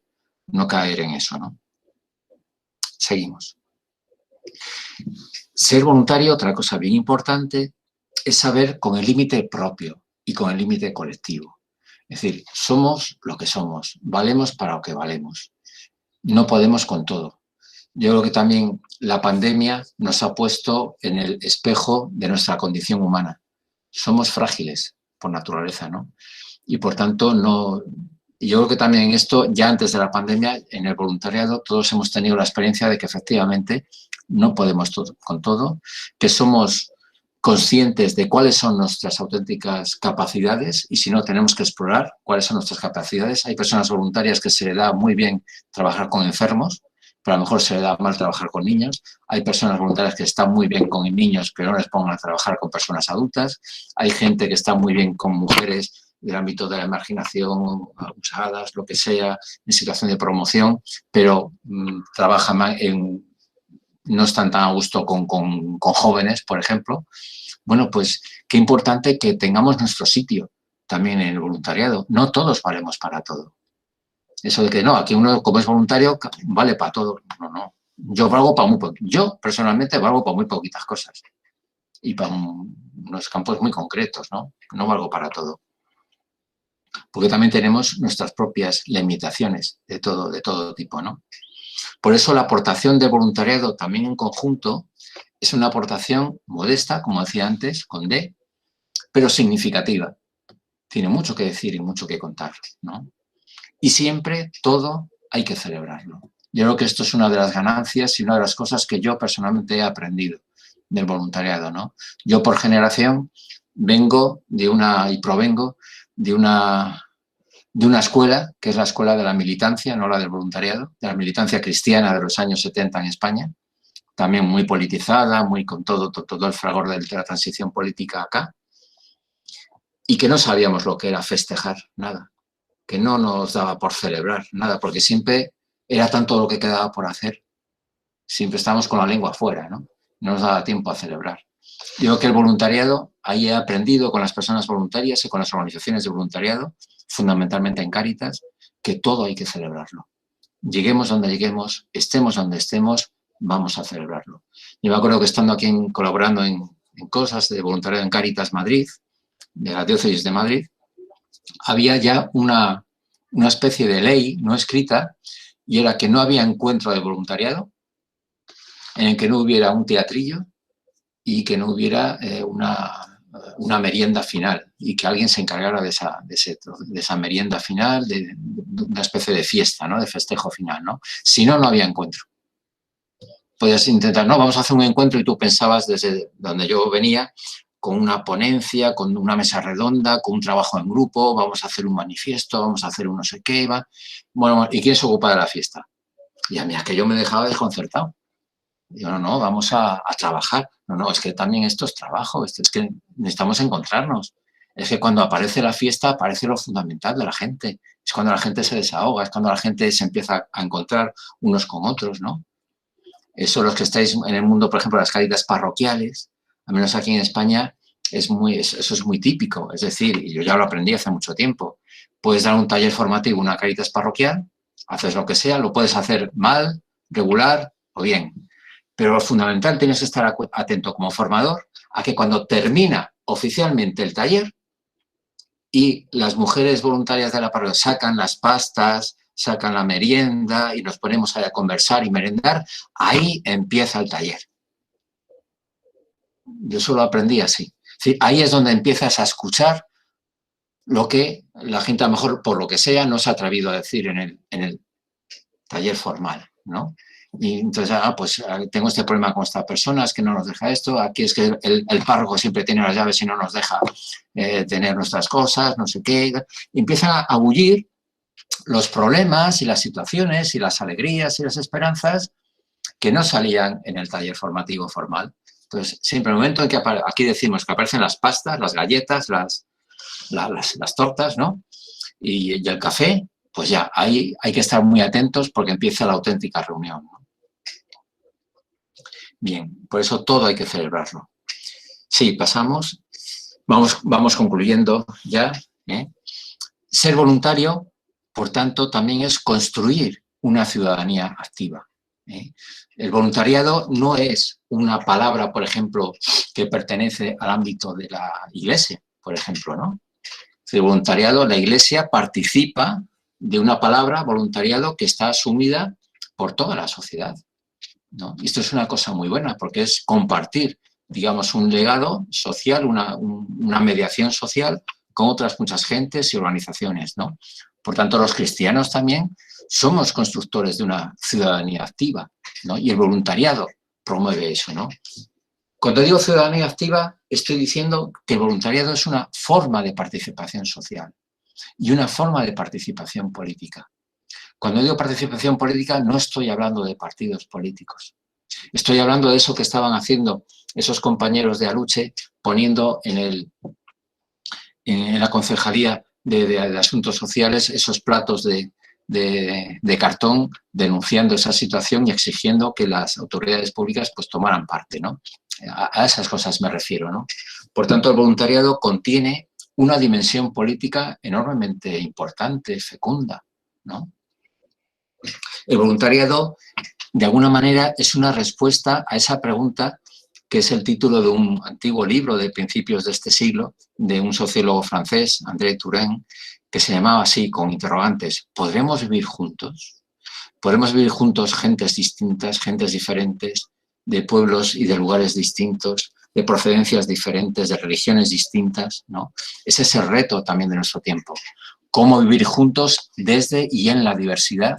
en eso, ¿no? Seguimos. Ser voluntario, otra cosa bien importante, es saber con el límite propio y con el límite colectivo. Es decir, somos lo que somos, valemos para lo que valemos. No podemos con todo. Yo creo que también la pandemia nos ha puesto en el espejo de nuestra condición humana. Somos frágiles por naturaleza, ¿no? Y por tanto, yo creo que también en esto, ya antes de la pandemia, en el voluntariado, todos hemos tenido la experiencia de que efectivamente no podemos con todo, que somos conscientes de cuáles son nuestras auténticas capacidades y si no, tenemos que explorar cuáles son nuestras capacidades. Hay personas voluntarias que se le da muy bien trabajar con enfermos, pero a lo mejor se le da mal trabajar con niños. Hay personas voluntarias que están muy bien con niños, pero no les pongan a trabajar con personas adultas. Hay gente que está muy bien con mujeres del ámbito de la marginación, abusadas, lo que sea, en situación de promoción, pero trabajan no están tan a gusto con jóvenes, por ejemplo. Bueno, pues qué importante que tengamos nuestro sitio también en el voluntariado. No todos valemos para todo. Eso de que no, aquí uno como es voluntario vale para todo. No. Yo valgo para muy poco. Yo personalmente valgo para muy poquitas cosas. y para unos campos muy concretos, ¿no? No valgo para todo. Porque también tenemos nuestras propias limitaciones de todo tipo, ¿no? Por eso la aportación de voluntariado también en conjunto es una aportación modesta, como decía antes, con D, pero significativa. Tiene mucho que decir y mucho que contar, ¿no? Y siempre todo hay que celebrarlo. Yo creo que esto es una de las ganancias y una de las cosas que yo personalmente he aprendido del voluntariado, ¿no? Yo por generación vengo y provengo de una escuela, que es la escuela de la militancia, no la del voluntariado, de la militancia cristiana de los años 70 en España, también muy politizada, muy con todo el fragor de la transición política acá, y que no sabíamos lo que era festejar, nada, que no nos daba por celebrar, nada, porque siempre era tanto lo que quedaba por hacer, siempre estábamos con la lengua afuera, ¿no? No nos daba tiempo a celebrar. Digo que el voluntariado, ahí he aprendido con las personas voluntarias y con las organizaciones de voluntariado, fundamentalmente en Cáritas, que todo hay que celebrarlo. Lleguemos donde lleguemos, estemos donde estemos, vamos a celebrarlo. Yo me acuerdo que estando aquí colaborando en cosas de voluntariado en Cáritas Madrid, de la diócesis de Madrid, había ya una especie de ley no escrita, y era que no había encuentro de voluntariado en el que no hubiera un teatrillo y que no hubiera una merienda final, y que alguien se encargara de esa merienda final, de una especie de fiesta, ¿no? De festejo final, ¿no? Si no, no había encuentro. Podías intentar, no, vamos a hacer un encuentro, y tú pensabas desde donde yo venía, con una ponencia, con una mesa redonda, con un trabajo en grupo, vamos a hacer un manifiesto, vamos a hacer un no sé qué, bueno, ¿y quién se ocupa de la fiesta? Y a mí es que yo me dejaba desconcertado. Digo, no, vamos a trabajar. No, es que también esto es trabajo, es que necesitamos encontrarnos. Es que cuando aparece la fiesta, aparece lo fundamental de la gente. Es cuando la gente se desahoga, es cuando la gente se empieza a encontrar unos con otros, ¿no? Eso, los que estáis en el mundo, por ejemplo, las Cáritas parroquiales, al menos aquí en España, eso es muy típico. Es decir, y yo ya lo aprendí hace mucho tiempo, puedes dar un taller formativo, una Cáritas parroquial, haces lo que sea, lo puedes hacer mal, regular o bien. Pero lo fundamental, tienes que estar atento como formador a que cuando termina oficialmente el taller y las mujeres voluntarias de la parroquia sacan las pastas, sacan la merienda y nos ponemos a conversar y merendar, ahí empieza el taller. Yo solo aprendí así. Sí, ahí es donde empiezas a escuchar lo que la gente, a lo mejor, por lo que sea, no se ha atrevido a decir en el taller formal, ¿no? Y entonces, pues tengo este problema con esta persona, es que no nos deja esto, aquí es que el párroco siempre tiene las llaves y no nos deja tener nuestras cosas, no sé qué. Y empiezan a bullir los problemas y las situaciones y las alegrías y las esperanzas que no salían en el taller formativo formal. Entonces, siempre en el momento en que aquí decimos que aparecen las pastas, las galletas, las tortas, ¿no? Y el café, pues ya, ahí hay que estar muy atentos porque empieza la auténtica reunión, ¿no? Bien, por eso todo hay que celebrarlo. Sí, pasamos. Vamos concluyendo ya, ¿eh? Ser voluntario, por tanto, también es construir una ciudadanía activa, ¿eh? El voluntariado no es una palabra, por ejemplo, que pertenece al ámbito de la Iglesia, por ejemplo, ¿no? El voluntariado, la Iglesia participa de una palabra, voluntariado, que está asumida por toda la sociedad, ¿no? Y esto es una cosa muy buena porque es compartir, digamos, un legado social, una mediación social con otras muchas gentes y organizaciones, ¿no? Por tanto, los cristianos también somos constructores de una ciudadanía activa, ¿no? Y el voluntariado promueve eso, ¿no? Cuando digo ciudadanía activa, estoy diciendo que el voluntariado es una forma de participación social y una forma de participación política. Cuando digo participación política, no estoy hablando de partidos políticos. Estoy hablando de eso que estaban haciendo esos compañeros de Aluche, poniendo en la Concejalía de Asuntos Sociales esos platos de cartón, denunciando esa situación y exigiendo que las autoridades públicas pues tomaran parte, ¿no? A esas cosas me refiero, ¿no? Por tanto, el voluntariado contiene una dimensión política enormemente importante, fecunda, ¿no? El voluntariado, de alguna manera, es una respuesta a esa pregunta que es el título de un antiguo libro de principios de este siglo, de un sociólogo francés, André Turenne, que se llamaba así, con interrogantes: ¿podremos vivir juntos? ¿Podremos vivir juntos gentes distintas, gentes diferentes, de pueblos y de lugares distintos, de procedencias diferentes, de religiones distintas, ¿no? Ese es el reto también de nuestro tiempo. Cómo vivir juntos desde y en la diversidad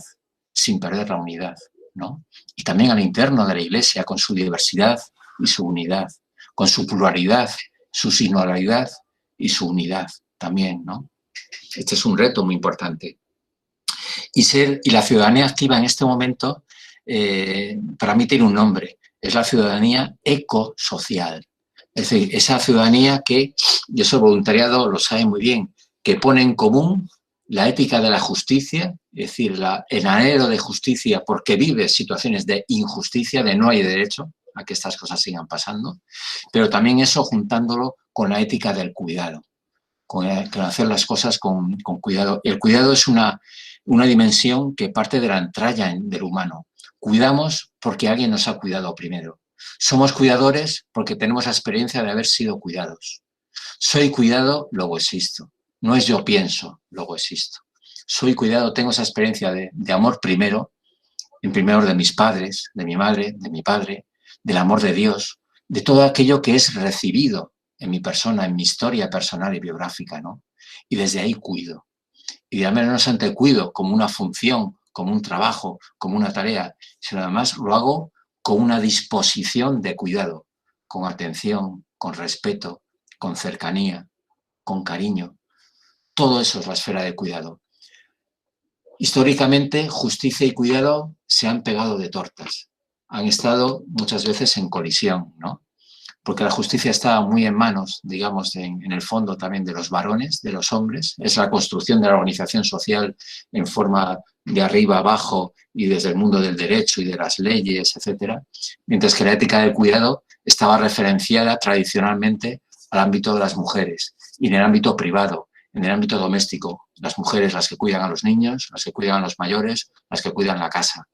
sin perder la unidad, ¿no? Y también al interno de la Iglesia, con su diversidad y su unidad, con su pluralidad, su singularidad y su unidad también, ¿no? Este es un reto muy importante. Y la ciudadanía activa en este momento, para mí tiene un nombre, es la ciudadanía ecosocial. Es decir, esa ciudadanía que, y eso el voluntariado lo sabe muy bien, que pone en común la ética de la justicia, es decir, el anhelo de justicia porque vive situaciones de injusticia, de no hay derecho a que estas cosas sigan pasando, pero también eso juntándolo con la ética del cuidado, con hacer las cosas con cuidado. El cuidado es una dimensión que parte de la entraña del humano. Cuidamos porque alguien nos ha cuidado primero. Somos cuidadores porque tenemos la experiencia de haber sido cuidados. Soy cuidado, luego existo. No es yo pienso, luego existo. Soy cuidado, tengo esa experiencia de amor primero, en primer orden de mis padres, de mi madre, de mi padre, del amor de Dios, de todo aquello que es recibido en mi persona, en mi historia personal y biográfica, ¿no? Y desde ahí cuido. Y de menos ante cuido como una función, como un trabajo, como una tarea, sino además lo hago con una disposición de cuidado, con atención, con respeto, con cercanía, con cariño. Todo eso es la esfera de cuidado. Históricamente, justicia y cuidado se han pegado de tortas. Han estado muchas veces en colisión, ¿no? Porque la justicia está muy en manos, digamos, en el fondo también de los varones, de los hombres. Es la construcción de la organización social en forma de arriba abajo y desde el mundo del derecho y de las leyes, etcétera. Mientras que la ética del cuidado estaba referenciada tradicionalmente al ámbito de las mujeres y en el ámbito privado, en el ámbito doméstico. Las mujeres, las que cuidan a los niños, las que cuidan a los mayores, las que cuidan la casa.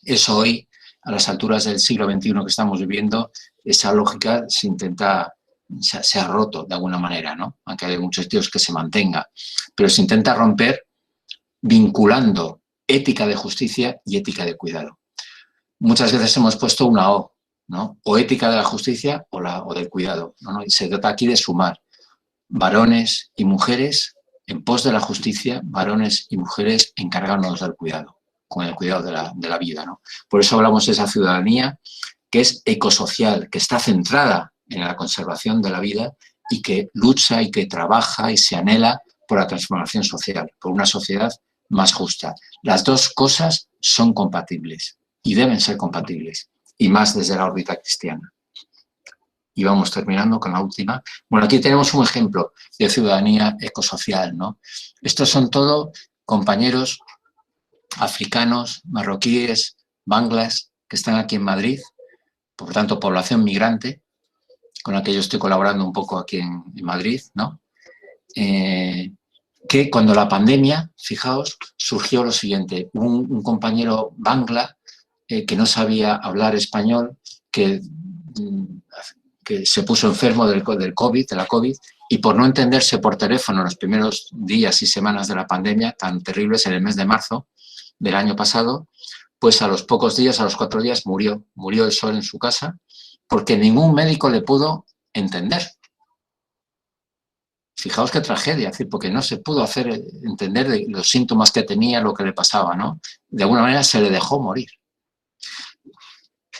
Eso hoy, a las alturas del siglo XXI que estamos viviendo, esa lógica se ha roto de alguna manera, ¿no? Aunque hay muchos sitios que se mantenga, pero se intenta romper vinculando ética de justicia y ética de cuidado. Muchas veces hemos puesto una O, ¿no? O ética de la justicia o del cuidado, ¿no? Y se trata aquí de sumar varones y mujeres en pos de la justicia, varones y mujeres encargándonos del cuidado, con el cuidado de la vida, ¿no? Por eso hablamos de esa ciudadanía que es ecosocial, que está centrada en la conservación de la vida y que lucha y que trabaja y se anhela por la transformación social, por una sociedad más justa. Las dos cosas son compatibles y deben ser compatibles, y más desde la órbita cristiana. Y vamos terminando con la última. Bueno, aquí tenemos un ejemplo de ciudadanía ecosocial, ¿no? Estos son todos compañeros africanos, marroquíes, banglas, que están aquí en Madrid, por tanto, población migrante, con la que yo estoy colaborando un poco aquí en Madrid, ¿no? Que cuando la pandemia, fijaos, surgió lo siguiente: un compañero bangla que no sabía hablar español, que se puso enfermo del COVID, de la COVID, y por no entenderse por teléfono en los primeros días y semanas de la pandemia, tan terribles, en el mes de marzo del año pasado, pues a los pocos días, a los 4 días, murió él solo en su casa, porque ningún médico le pudo entender. Fijaos qué tragedia, porque no se pudo hacer entender de los síntomas que tenía, lo que le pasaba, ¿no? De alguna manera se le dejó morir.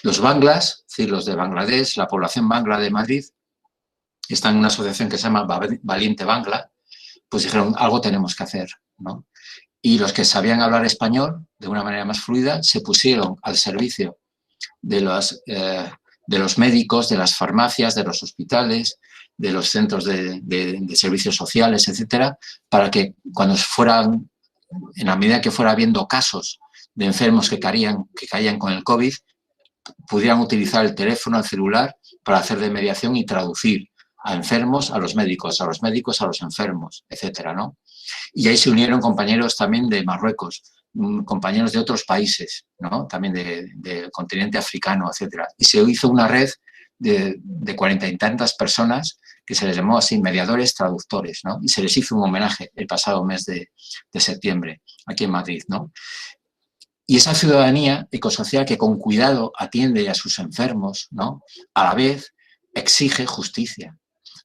Los banglas, es decir, los de Bangladesh, la población bangla de Madrid, están en una asociación que se llama Valiente Bangla, pues dijeron, algo tenemos que hacer, ¿no? Y los que sabían hablar español de una manera más fluida se pusieron al servicio de los médicos, de las farmacias, de los hospitales, de los centros de servicios sociales, etcétera, para que cuando fueran, en la medida que fuera habiendo casos de enfermos que caían con el COVID, pudieran utilizar el teléfono, el celular, para hacer de mediación y traducir a enfermos a los médicos, a los médicos a los enfermos, etcétera, ¿no? Y ahí se unieron compañeros también de Marruecos, compañeros de otros países, ¿no? También del continente africano, etcétera. Y se hizo una red de 40 y tantas personas que se les llamó así mediadores traductores, ¿no? Y se les hizo un homenaje el pasado mes de septiembre aquí en Madrid, ¿no? Y esa ciudadanía ecosocial que con cuidado atiende a sus enfermos, ¿no? A la vez exige justicia.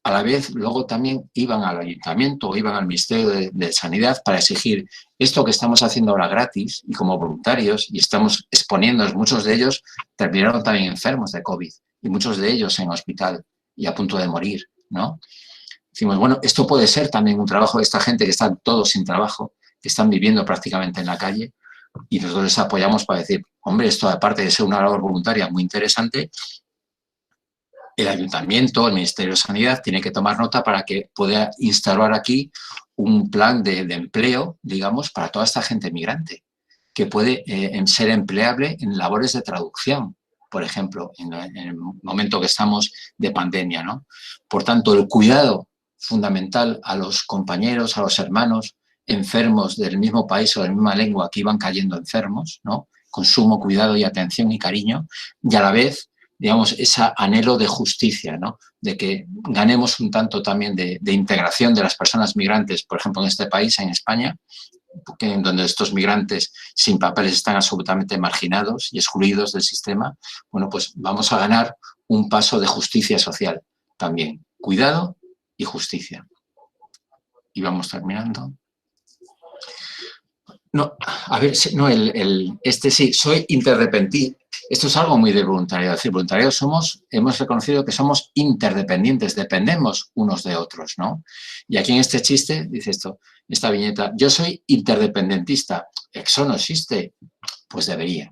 A la vez, luego también iban al ayuntamiento o iban al Ministerio de Sanidad para exigir esto que estamos haciendo ahora gratis y como voluntarios, y estamos exponiéndonos, muchos de ellos terminaron también enfermos de COVID y muchos de ellos en hospital y a punto de morir, ¿no? Decimos, bueno, esto puede ser también un trabajo de esta gente que están todos sin trabajo, que están viviendo prácticamente en la calle, y nosotros les apoyamos para decir, hombre, esto aparte de ser una labor voluntaria muy interesante, el ayuntamiento, el Ministerio de Sanidad tiene que tomar nota para que pueda instaurar aquí un plan de empleo, digamos, para toda esta gente migrante, que puede ser empleable en labores de traducción, por ejemplo, en el momento que estamos de pandemia, ¿no? Por tanto, el cuidado fundamental a los compañeros, a los hermanos enfermos del mismo país o de la misma lengua que iban cayendo enfermos, ¿no? Con sumo cuidado y atención y cariño, y a la vez, digamos, ese anhelo de justicia, ¿no? De que ganemos un tanto también de integración de las personas migrantes, por ejemplo, en este país, en España, en donde estos migrantes sin papeles están absolutamente marginados y excluidos del sistema. Bueno, pues vamos a ganar un paso de justicia social también. Cuidado y justicia. Y vamos terminando. No, a ver, no, sí, soy interdependente. Esto es algo muy de voluntariado. Es decir, voluntariado hemos reconocido que somos interdependientes, dependemos unos de otros, ¿no? Y aquí en este chiste dice esta viñeta, yo soy interdependentista. ¿Eso no existe? Pues debería.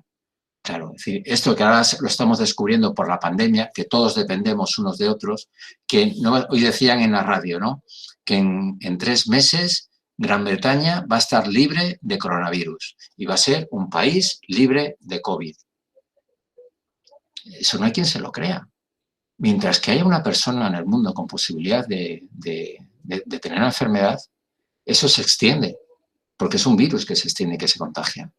Claro, es decir, esto que ahora lo estamos descubriendo por la pandemia, que todos dependemos unos de otros, que hoy decían en la radio, ¿no? Que en 3 meses Gran Bretaña va a estar libre de coronavirus y va a ser un país libre de COVID. Eso no hay quien se lo crea. Mientras que haya una persona en el mundo con posibilidad de tener una enfermedad, eso se extiende, porque es un virus que se extiende y que se contagia.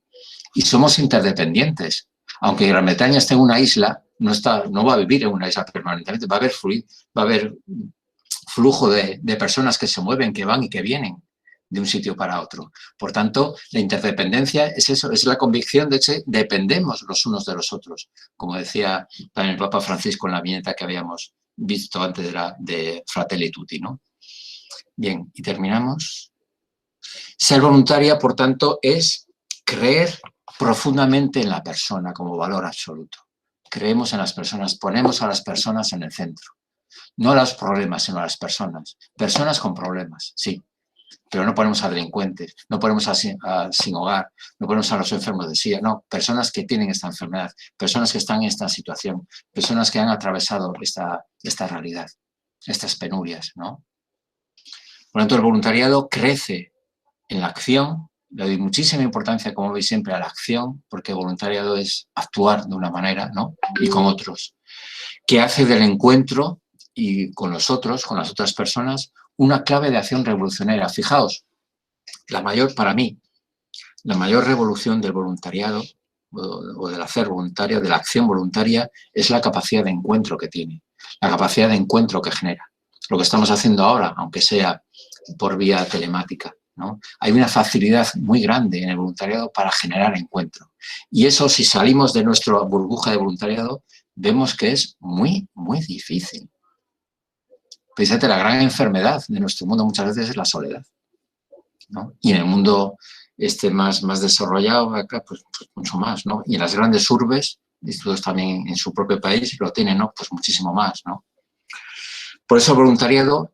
Y somos interdependientes. Aunque Gran Bretaña esté en una isla, no va a vivir en una isla permanentemente, va a haber flujo de personas que se mueven, que van y que vienen de un sitio para otro. Por tanto, la interdependencia es eso, es la convicción de que dependemos los unos de los otros, como decía también el Papa Francisco en la viñeta que habíamos visto antes de Fratelli Tutti, ¿no? Bien, y terminamos. Ser voluntaria, por tanto, es creer profundamente en la persona como valor absoluto. Creemos en las personas, ponemos a las personas en el centro. No los problemas, sino a las personas. Personas con problemas, sí. Pero no ponemos a delincuentes, no ponemos a sin hogar, no ponemos a los enfermos de SIDA, no, personas que tienen esta enfermedad, personas que están en esta situación, personas que han atravesado esta realidad, estas penurias, ¿no? Por lo tanto, el voluntariado crece en la acción, le doy muchísima importancia, como veis siempre, a la acción, porque voluntariado es actuar de una manera, ¿no? Y con otros, que hace del encuentro y con los otros, con las otras personas, una clave de acción revolucionaria. Fijaos, para mí, la mayor revolución del voluntariado o del hacer voluntario, de la acción voluntaria, es la capacidad de encuentro que tiene, la capacidad de encuentro que genera. Lo que estamos haciendo ahora, aunque sea por vía telemática, ¿no? Hay una facilidad muy grande en el voluntariado para generar encuentro. Y eso, si salimos de nuestra burbuja de voluntariado, vemos que es muy, muy difícil. Precisamente la gran enfermedad de nuestro mundo muchas veces es la soledad, ¿no? Y en el mundo más desarrollado, acá, pues mucho más, ¿no? Y en las grandes urbes, institutos también en su propio país, lo tienen, ¿no? Pues muchísimo más, ¿no? Por eso el voluntariado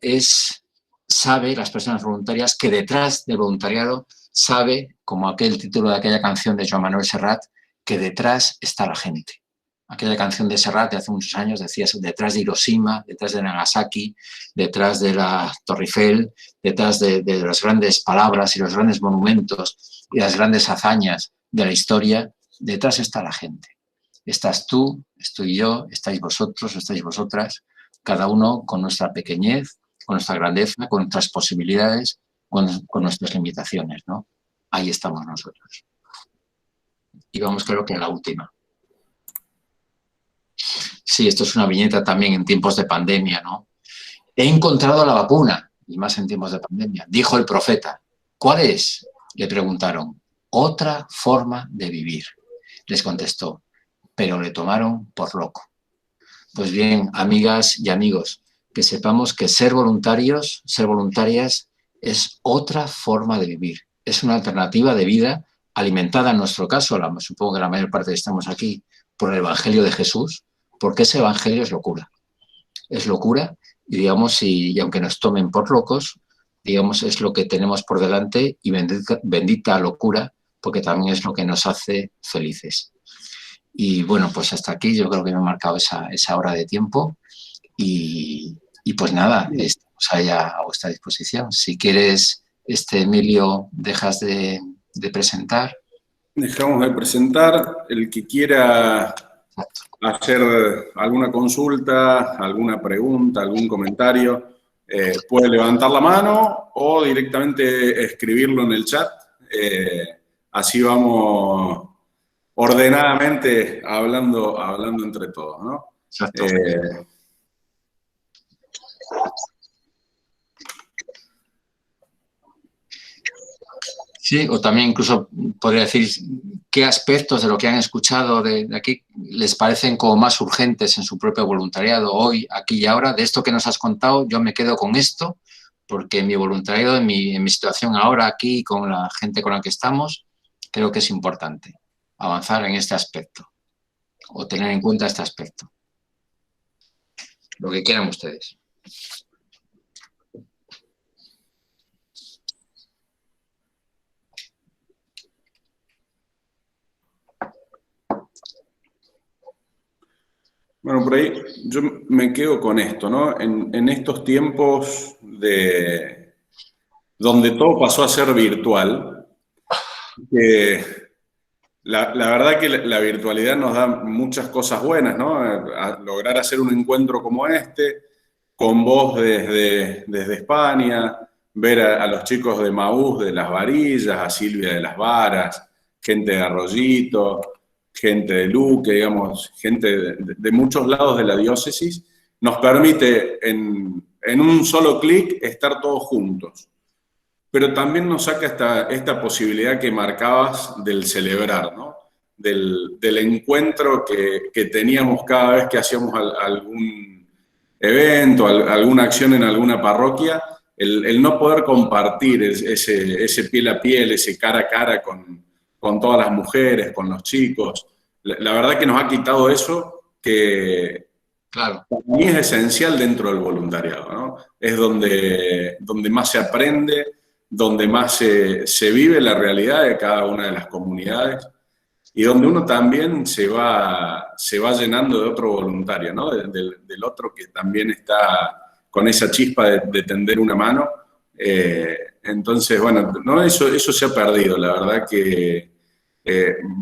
sabe, las personas voluntarias, que detrás del voluntariado sabe, como aquel título de aquella canción de Joan Manuel Serrat, que detrás está la gente. Aquella canción de Serrat de hace muchos años decía, detrás de Hiroshima, detrás de Nagasaki, detrás de la Torre Eiffel, detrás de las grandes palabras y los grandes monumentos y las grandes hazañas de la historia, detrás está la gente. Estás tú, estoy yo, estáis vosotros, estáis vosotras, cada uno con nuestra pequeñez, con nuestra grandeza, con nuestras posibilidades, con nuestras limitaciones, ¿no? Ahí estamos nosotros. Y vamos, creo que a la última. Sí, esto es una viñeta también en tiempos de pandemia, ¿no? He encontrado la vacuna, y más en tiempos de pandemia. Dijo el profeta. ¿Cuál es? Le preguntaron. Otra forma de vivir. Les contestó, pero le tomaron por loco. Pues bien, amigas y amigos, que sepamos que ser voluntarios, ser voluntarias, es otra forma de vivir. Es una alternativa de vida alimentada, en nuestro caso, supongo que la mayor parte estamos aquí, por el Evangelio de Jesús, porque ese Evangelio es locura. Es locura y, digamos, y aunque nos tomen por locos, digamos, es lo que tenemos por delante y bendita locura, porque también es lo que nos hace felices. Y bueno, pues hasta aquí yo creo que me he marcado esa hora de tiempo y pues nada, estamos ahí a vuestra disposición. Si quieres, Emilio, dejas de presentar. Dejamos de presentar. El que quiera hacer alguna consulta, alguna pregunta, algún comentario, puede levantar la mano o directamente escribirlo en el chat. Así vamos ordenadamente hablando entre todos, ¿no? Exacto. Sí, o también incluso podría decir qué aspectos de lo que han escuchado de aquí les parecen como más urgentes en su propio voluntariado hoy, aquí y ahora. De esto que nos has contado, yo me quedo con esto, porque mi voluntariado, en mi situación ahora aquí, con la gente con la que estamos, creo que es importante avanzar en este aspecto o tener en cuenta este aspecto. Lo que quieran ustedes. Bueno, por ahí yo me quedo con esto, ¿no? En estos tiempos donde todo pasó a ser virtual, la verdad que la virtualidad nos da muchas cosas buenas, ¿no? A lograr hacer un encuentro como este, con vos desde España, ver a los chicos de Maús, de Las Varillas, a Silvia de Las Varas, gente de Arroyito, gente de Luque, digamos, gente de muchos lados de la diócesis, nos permite en un solo clic estar todos juntos. Pero también nos saca esta posibilidad que marcabas del celebrar, ¿no? Del encuentro que teníamos cada vez que hacíamos algún evento, alguna acción en alguna parroquia, el no poder compartir ese piel a piel, ese cara a cara con todas las mujeres, con los chicos. La verdad que nos ha quitado eso que Claro. para mí es esencial dentro del voluntariado, ¿no? Es donde más se aprende, donde más se vive la realidad de cada una de las comunidades y donde uno también se va llenando de otro voluntario, ¿no? Del otro que también está con esa chispa de tender una mano. Entonces, bueno, no, eso se ha perdido. La verdad que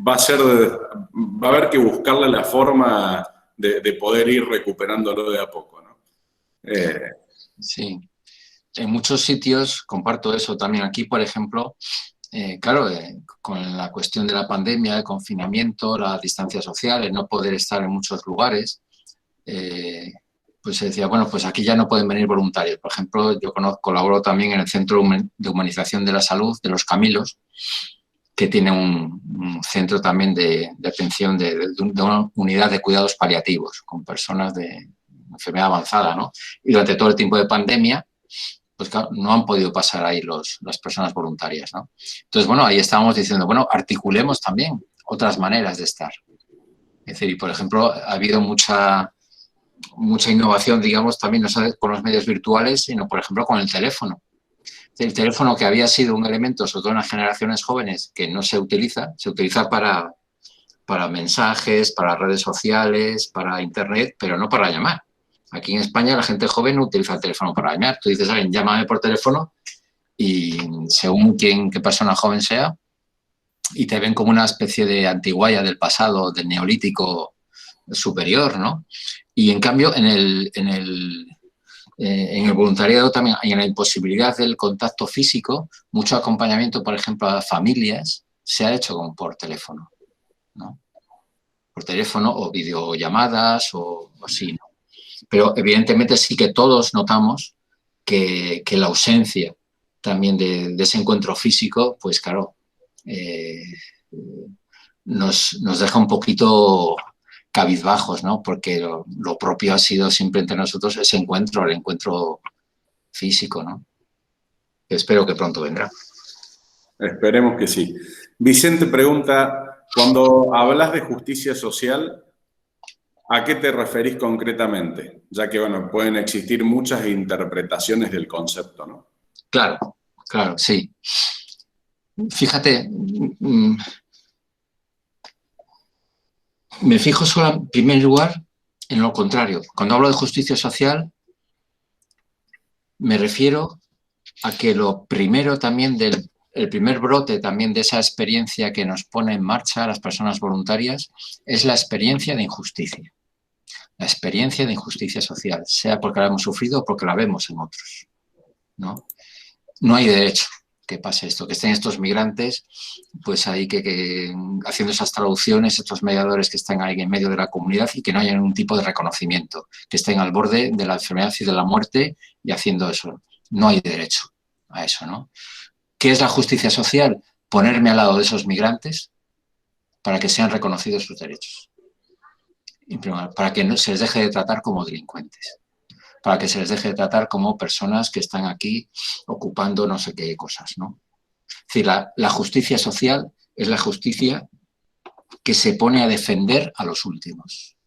va a haber que buscarle la forma de poder ir recuperándolo de a poco, ¿no? Sí. En muchos sitios, comparto eso también aquí, por ejemplo, claro, con la cuestión de la pandemia, el confinamiento, la distancia social, el no poder estar en muchos lugares, pues se decía, bueno, pues aquí ya no pueden venir voluntarios. Por ejemplo, yo colaboro también en el Centro de Humanización de la Salud de Los Camilos, que tiene un centro también de atención de una unidad de cuidados paliativos con personas de enfermedad avanzada, ¿no? Y durante todo el tiempo de pandemia, pues claro, no han podido pasar ahí las personas voluntarias, ¿no? Entonces, bueno, ahí estábamos diciendo, bueno, articulemos también otras maneras de estar. Es decir, y por ejemplo, ha habido mucha innovación, digamos, también no solo con los medios virtuales, sino, por ejemplo, con el teléfono. El teléfono, que había sido un elemento, sobre todo en las generaciones jóvenes, que no se utiliza para mensajes, para redes sociales, para internet, pero no para llamar. Aquí en España la gente joven no utiliza el teléfono para llamar. Tú dices, alguien, llámame por teléfono y según qué persona joven sea, y te ven como una especie de antiguaya del pasado, del neolítico superior, ¿no? Y en cambio, en el voluntariado también, y en la imposibilidad del contacto físico, mucho acompañamiento, por ejemplo, a familias se ha hecho por teléfono, ¿no? Por teléfono o videollamadas o pues sí, ¿no? Pero evidentemente sí que todos notamos que la ausencia también de ese encuentro físico, pues claro, nos deja un poquito cabizbajos, ¿no? Porque lo propio ha sido siempre entre nosotros ese encuentro, el encuentro físico, ¿no? Espero que pronto vendrá. Esperemos que sí. Vicente pregunta, cuando hablas de justicia social, ¿a qué te referís concretamente? Ya que, bueno, pueden existir muchas interpretaciones del concepto, ¿no? Claro, claro, sí. Fíjate, me fijo solo en primer lugar en lo contrario. Cuando hablo de justicia social, me refiero a que lo primero también el primer brote también de esa experiencia que nos pone en marcha a las personas voluntarias es la experiencia de injusticia. La experiencia de injusticia social, sea porque la hemos sufrido o porque la vemos en otros, ¿no? No hay derecho que pase esto, que estén estos migrantes, pues ahí que haciendo esas traducciones, estos mediadores que están ahí en medio de la comunidad y que no haya ningún tipo de reconocimiento, que estén al borde de la enfermedad y de la muerte y haciendo eso. No hay derecho a eso, ¿no? ¿Qué es la justicia social? Ponerme al lado de esos migrantes para que sean reconocidos sus derechos. Para que no se les deje de tratar como delincuentes. Para que se les deje de tratar como personas que están aquí ocupando no sé qué cosas, ¿no? Es decir, la justicia social es la justicia que se pone a defender a los últimos.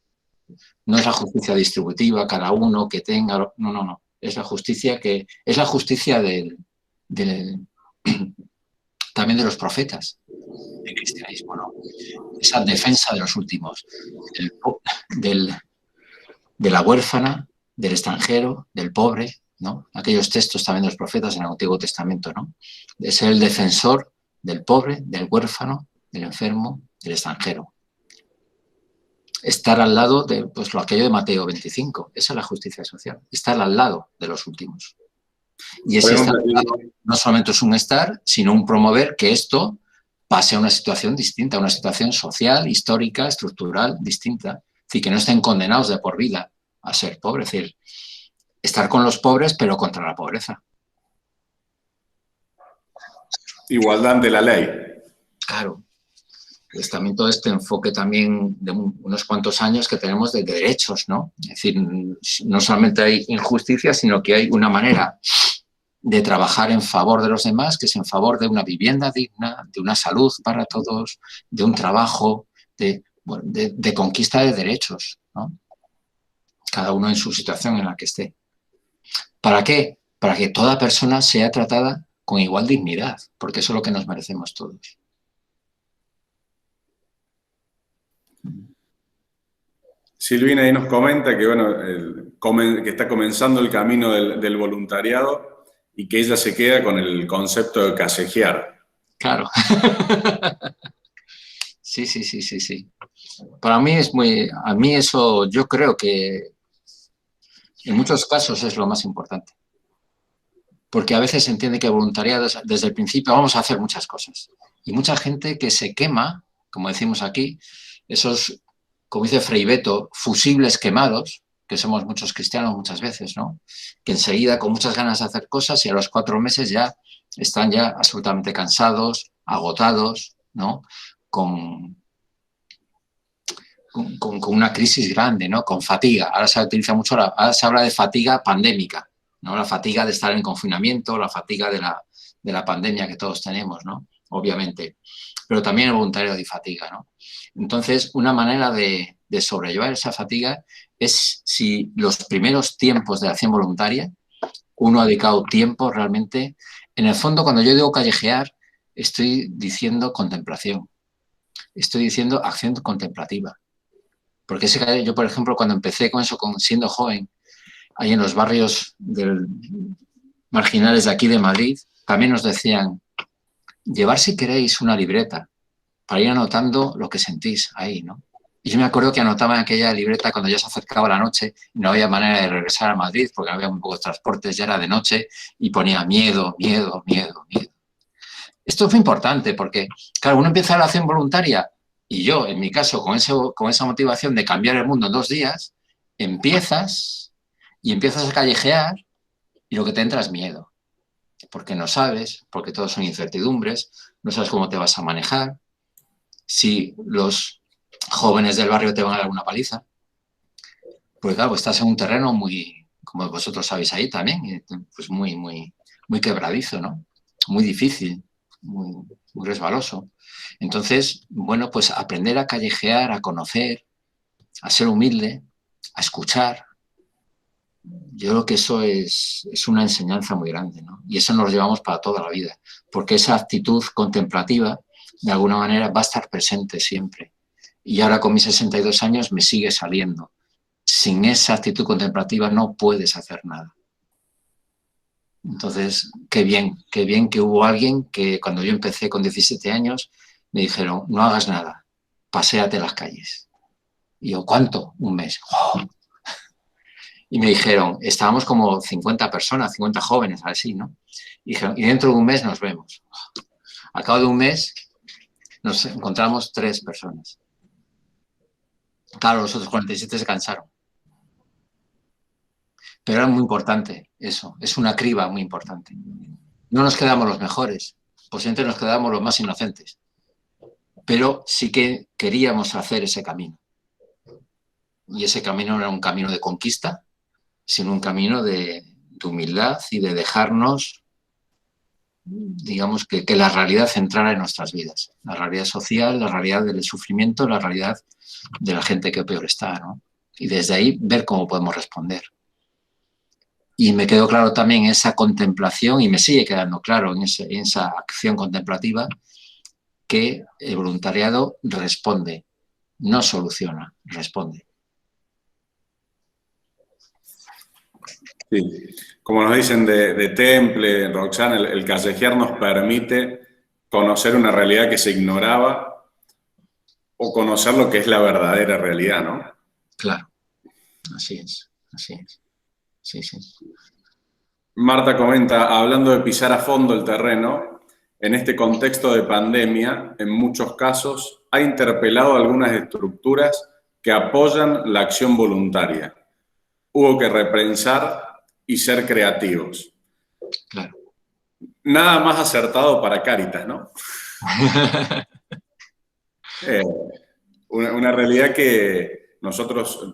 No es la justicia distributiva, cada uno que tenga... No, no, no. Es la justicia que... Es la justicia también de los profetas del cristianismo, ¿no? Esa defensa de los últimos, de la huérfana, del extranjero, del pobre, ¿no? Aquellos textos también de los profetas en el Antiguo Testamento, ¿no? De ser el defensor del pobre, del huérfano, del enfermo, del extranjero. Estar al lado de, pues, lo aquello de Mateo 25, esa es la justicia social, estar al lado de los últimos. Y ese estar al lado no solamente es un estar, sino un promover que esto pase a una situación distinta, a una situación social, histórica, estructural, distinta. Es decir, que no estén condenados de por vida a ser pobres. Es decir, estar con los pobres, pero contra la pobreza. Igualdad de la ley. Claro. Es también todo este enfoque también de unos cuantos años que tenemos de derechos, ¿no? Es decir, no solamente hay injusticia, sino que hay una manera de trabajar en favor de los demás, que es en favor de una vivienda digna, de una salud para todos, de un trabajo, de conquista de derechos, ¿no? Cada uno en su situación en la que esté. ¿Para qué? Para que toda persona sea tratada con igual dignidad, porque eso es lo que nos merecemos todos. Silvina ahí nos comenta que, bueno, que está comenzando el camino del voluntariado y que ella se queda con el concepto de casejear. Claro. Sí. Para mí a mí eso, yo creo que en muchos casos es lo más importante. Porque a veces se entiende que voluntariado desde el principio vamos a hacer muchas cosas. Y mucha gente que se quema, como decimos aquí, esos, como dice Frei Beto, fusibles quemados, que somos muchos cristianos muchas veces, ¿no? Que enseguida con muchas ganas de hacer cosas y a los 4 meses ya están ya absolutamente cansados, agotados, ¿no? Con una crisis grande, ¿no? Con fatiga. Ahora se utiliza mucho, ahora se habla de fatiga pandémica, ¿no? La fatiga de estar en confinamiento, la fatiga de la pandemia que todos tenemos, ¿no? Obviamente. Pero también el voluntario de fatiga, ¿no? Entonces, una manera de sobrellevar esa fatiga es si los primeros tiempos de acción voluntaria uno ha dedicado tiempo realmente. En el fondo, cuando yo digo callejear, estoy diciendo contemplación. Estoy diciendo acción contemplativa. Porque yo, por ejemplo, cuando empecé con eso, siendo joven, ahí en los barrios marginales de aquí de Madrid, también nos decían, llevar si queréis una libreta para ir anotando lo que sentís ahí, ¿no? Y yo me acuerdo que anotaba en aquella libreta cuando ya se acercaba la noche y no había manera de regresar a Madrid porque no había muy pocos transportes, ya era de noche y ponía miedo. Esto fue importante porque, claro, uno empieza la acción voluntaria y yo, en mi caso, con esa motivación de cambiar el mundo en 2 días, empiezas a callejear y lo que te entra es miedo, porque no sabes, porque todo son incertidumbres, no sabes cómo te vas a manejar, si los jóvenes del barrio te van a dar una paliza, porque claro, estás en un terreno muy, como vosotros sabéis ahí también, pues muy quebradizo, ¿no? Muy difícil, muy resbaloso. Entonces, bueno, pues aprender a callejear, a conocer, a ser humilde, a escuchar. Yo creo que eso es una enseñanza muy grande, ¿no? Y eso nos lo llevamos para toda la vida, porque esa actitud contemplativa, de alguna manera, va a estar presente siempre. Y ahora con mis 62 años me sigue saliendo. Sin esa actitud contemplativa no puedes hacer nada. Entonces, qué bien que hubo alguien que cuando yo empecé con 17 años me dijeron, no hagas nada, paséate las calles. Y yo, ¿cuánto? Un mes. ¡Oh! Y me dijeron, estábamos como 50 personas, 50 jóvenes, así, ¿no? Y dijeron, y dentro de un mes nos vemos. Al cabo de un mes nos encontramos 3 personas. Claro, los otros 47 se cansaron. Pero era muy importante eso, es una criba muy importante. No nos quedamos los mejores, posiblemente nos quedamos los más inocentes, pero sí que queríamos hacer ese camino. Y ese camino no era un camino de conquista, sino un camino de humildad y de dejarnos, digamos, que la realidad entrara en nuestras vidas. La realidad social, la realidad del sufrimiento, la realidad de la gente que peor está, ¿no? Y desde ahí ver cómo podemos responder. Y me quedó claro también esa contemplación, y me sigue quedando claro en esa acción contemplativa, que el voluntariado responde, no soluciona, responde. Sí, como nos dicen de Temple, Roxana, el callejear nos permite conocer una realidad que se ignoraba o conocer lo que es la verdadera realidad, ¿no? Claro, así es, así es. Sí, sí. Marta comenta, hablando de pisar a fondo el terreno, en este contexto de pandemia, en muchos casos, ha interpelado algunas estructuras que apoyan la acción voluntaria. Hubo que repensar y ser creativos. Claro. Nada más acertado para Cáritas, ¿no? Una realidad que nosotros,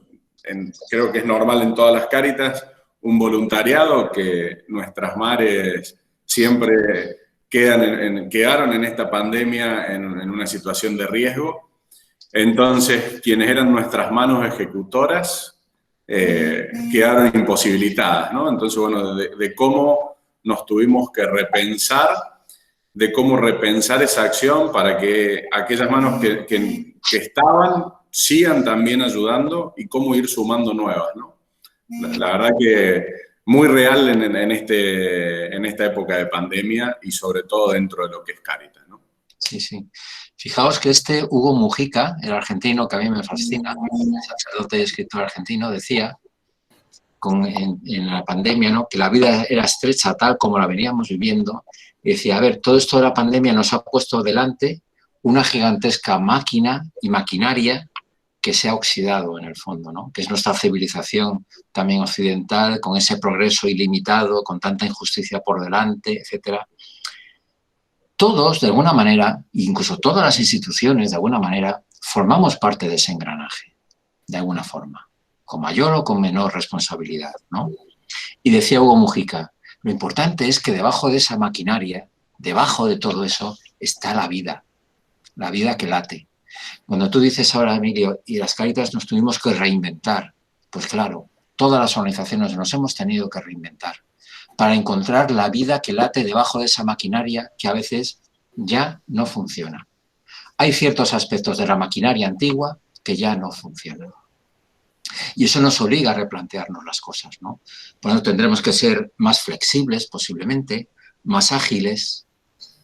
creo que es normal en todas las Cáritas, un voluntariado que nuestras mares siempre quedaron en esta pandemia en una situación de riesgo. Entonces, quienes eran nuestras manos ejecutoras quedaron imposibilitadas, ¿no? Entonces, bueno, de cómo nos tuvimos que repensar, de cómo repensar esa acción para que aquellas manos que estaban sigan también ayudando y cómo ir sumando nuevas, ¿no? La verdad que muy real en esta época de pandemia y sobre todo dentro de lo que es Cáritas, ¿no? Sí, sí. Fijaos que Hugo Mujica, el argentino, que a mí me fascina, sacerdote y escritor argentino, decía en la pandemia, ¿no?, que la vida era estrecha tal como la veníamos viviendo, y decía, a ver, todo esto de la pandemia nos ha puesto delante una gigantesca máquina y maquinaria que se ha oxidado en el fondo, ¿no?, que es nuestra civilización también occidental, con ese progreso ilimitado, con tanta injusticia por delante, etcétera. Todos, de alguna manera, incluso todas las instituciones, de alguna manera, formamos parte de ese engranaje, de alguna forma, con mayor o con menor responsabilidad, ¿no? Y decía Hugo Mujica, lo importante es que debajo de esa maquinaria, debajo de todo eso, está la vida que late. Cuando tú dices ahora, Emilio, y las Cáritas nos tuvimos que reinventar, pues claro, todas las organizaciones nos hemos tenido que reinventar para encontrar la vida que late debajo de esa maquinaria que a veces ya no funciona. Hay ciertos aspectos de la maquinaria antigua que ya no funcionan. Y eso nos obliga a replantearnos las cosas, ¿no? Por lo tanto, tendremos que ser más flexibles, posiblemente, más ágiles,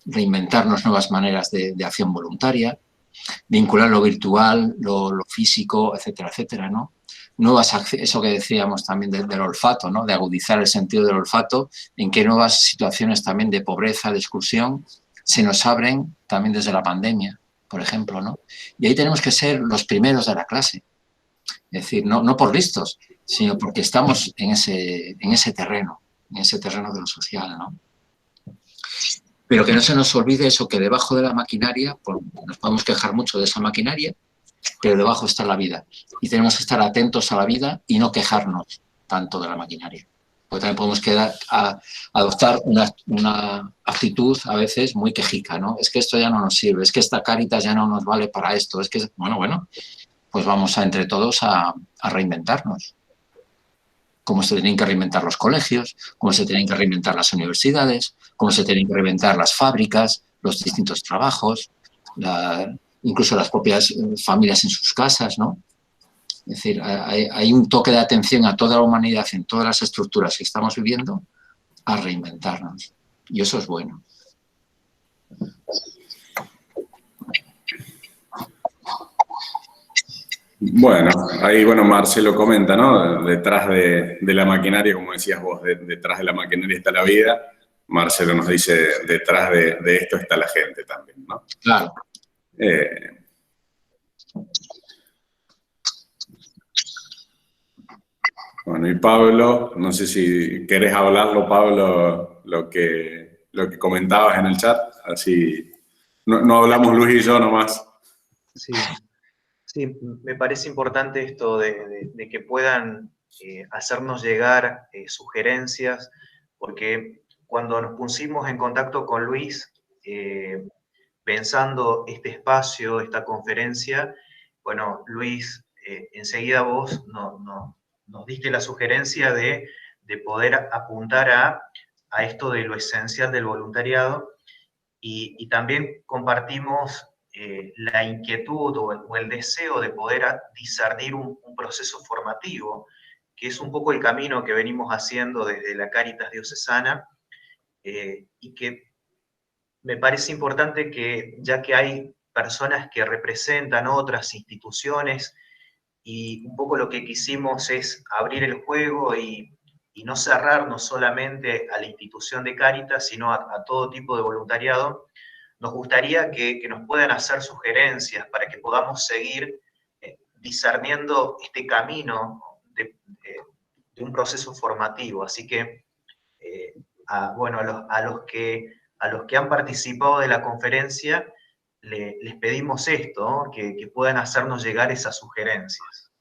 reinventarnos nuevas maneras de acción voluntaria, vincular lo virtual, lo físico, etcétera, etcétera, ¿no? Eso que decíamos también del olfato, ¿no?, de agudizar el sentido del olfato, en qué nuevas situaciones también de pobreza, de exclusión, se nos abren también desde la pandemia, por ejemplo, ¿no? Y ahí tenemos que ser los primeros de la clase. Es decir, no por listos, sino porque estamos en ese terreno de lo social, ¿no? Pero que no se nos olvide eso, que debajo de la maquinaria, pues, nos podemos quejar mucho de esa maquinaria, pero debajo está la vida. Y tenemos que estar atentos a la vida y no quejarnos tanto de la maquinaria. Porque también podemos adoptar una actitud a veces muy quejica, ¿no? Es que esto ya no nos sirve, es que esta Cáritas ya no nos vale para esto, es que, bueno, pues vamos entre todos a reinventarnos. Cómo se tienen que reinventar los colegios, cómo se tienen que reinventar las universidades, cómo se tienen que reinventar las fábricas, los distintos trabajos, incluso las propias familias en sus casas, ¿no? Es decir, hay un toque de atención a toda la humanidad en todas las estructuras que estamos viviendo a reinventarnos. Y eso es bueno. Bueno, ahí, Marcelo comenta, ¿no? Detrás de la maquinaria, como decías vos, detrás de la maquinaria está la vida. Marcelo nos dice, detrás de esto está la gente también, ¿no? Claro. Bueno, y Pablo, no sé si querés hablarlo, Pablo, lo que comentabas en el chat, así no hablamos Luis y yo nomás. Sí, me parece importante esto de que puedan hacernos llegar sugerencias, porque cuando nos pusimos en contacto con Luis, pensando este espacio, esta conferencia, bueno, Luis, enseguida vos nos diste la sugerencia de poder apuntar a esto de lo esencial del voluntariado, y también compartimos la inquietud o el deseo de poder discernir un proceso formativo, que es un poco el camino que venimos haciendo desde la Cáritas Diocesana, y que me parece importante que, ya que hay personas que representan otras instituciones, y un poco lo que quisimos es abrir el juego y no cerrarnos solamente a la institución de Cáritas, sino a todo tipo de voluntariado, nos gustaría que nos puedan hacer sugerencias para que podamos seguir discerniendo este camino de un proceso formativo. Así que, a los que han participado de la conferencia, les pedimos esto, ¿no? que puedan hacernos llegar esas sugerencias.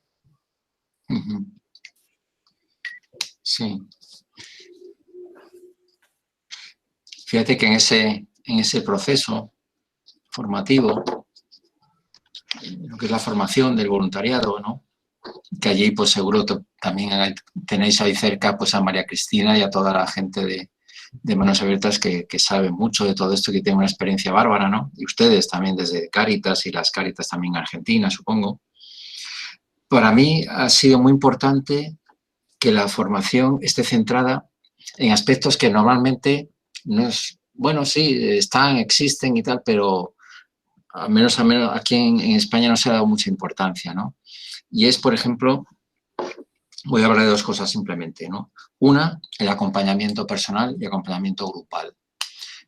Sí. Fíjate que en ese proceso formativo, lo que es la formación del voluntariado, ¿no? Que allí pues seguro también tenéis ahí cerca pues a María Cristina y a toda la gente de Manos Abiertas que sabe mucho de todo esto, que tiene una experiencia bárbara, ¿no? Y ustedes también desde Cáritas y las Cáritas también en Argentina, supongo. Para mí ha sido muy importante que la formación esté centrada en aspectos que normalmente no es, bueno, sí, existen y tal, pero al menos aquí en España no se ha dado mucha importancia, ¿no? Y es, por ejemplo, voy a hablar de dos cosas simplemente, ¿no? Una, el acompañamiento personal y acompañamiento grupal.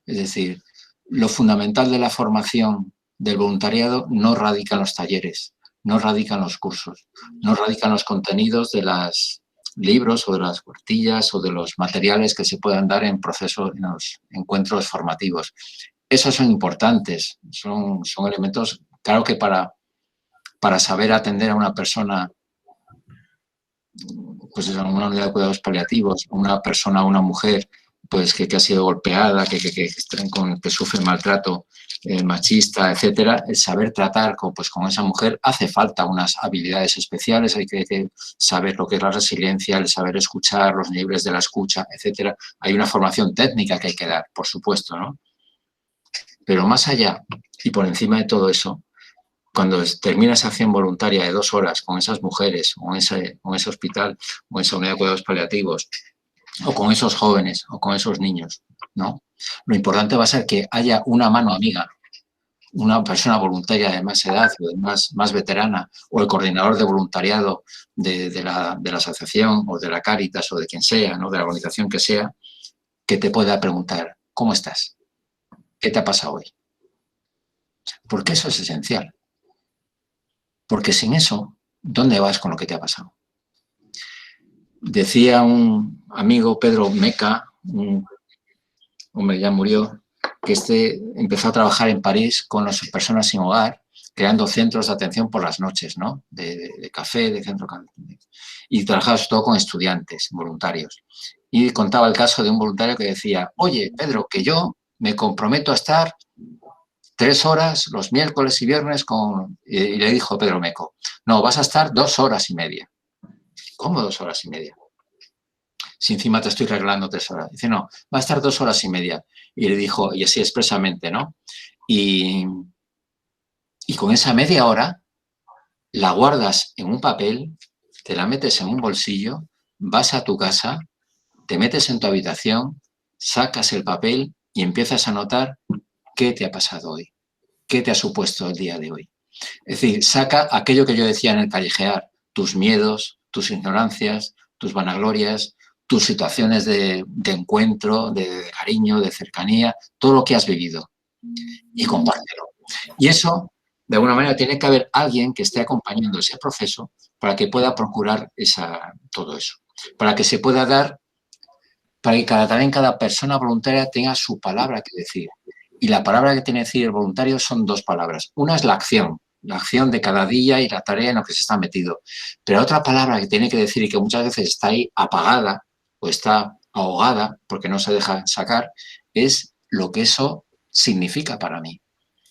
Es decir, lo fundamental de la formación del voluntariado no radica en los talleres, no radica en los cursos, no radica en los contenidos de los libros o de las cuartillas o de los materiales que se puedan dar en los encuentros formativos. Esos son importantes, son elementos, claro que para saber atender a una persona, pues en una unidad de cuidados paliativos, una persona, una mujer, pues que ha sido golpeada, que sufre maltrato machista, etcétera, el saber tratar con esa mujer hace falta unas habilidades especiales, hay que saber lo que es la resiliencia, el saber escuchar, los niveles de la escucha, etcétera. Hay una formación técnica que hay que dar, por supuesto, ¿no? Pero más allá y por encima de todo eso, cuando termina esa acción voluntaria de 2 horas con esas mujeres, con ese hospital, con esa unidad de cuidados paliativos, o con esos jóvenes, o con esos niños, ¿no? Lo importante va a ser que haya una mano amiga, una persona voluntaria de más edad, o de más veterana, o el coordinador de voluntariado de la asociación, o de la Cáritas, o de quien sea, ¿no? De la organización que sea, que te pueda preguntar, ¿cómo estás? ¿Qué te ha pasado hoy? Porque eso es esencial. Porque sin eso, ¿dónde vas con lo que te ha pasado? Decía un amigo, Pedro Meca, un hombre ya murió, que empezó a trabajar en París con las personas sin hogar, creando centros de atención por las noches, ¿no? De café, de centro. Y trabajaba sobre todo con estudiantes, voluntarios. Y contaba el caso de un voluntario que decía, oye, Pedro, que yo me comprometo a estar 3 horas los miércoles y viernes y le dijo Pedro Meco, no, vas a estar 2 horas y media. ¿Cómo 2 horas y media? Si encima te estoy regalando 3 horas. Dice, no, va a estar 2 horas y media. Y le dijo, y así expresamente, ¿no? Y con esa media hora la guardas en un papel, te la metes en un bolsillo, vas a tu casa, te metes en tu habitación, sacas el papel y empiezas a notar qué te ha pasado hoy, qué te ha supuesto el día de hoy. Es decir, saca aquello que yo decía en el callejear, tus miedos, tus ignorancias, tus vanaglorias, tus situaciones de encuentro, de cariño, de cercanía, todo lo que has vivido y compártelo. Y eso, de alguna manera, tiene que haber alguien que esté acompañando ese proceso para que pueda procurar todo eso, para que se pueda dar, para que también cada persona voluntaria tenga su palabra que decir. Y la palabra que tiene que decir el voluntario son 2 palabras. Una es la acción de cada día y la tarea en la que se está metido. Pero otra palabra que tiene que decir y que muchas veces está ahí apagada o está ahogada porque no se deja sacar, es lo que eso significa para mí.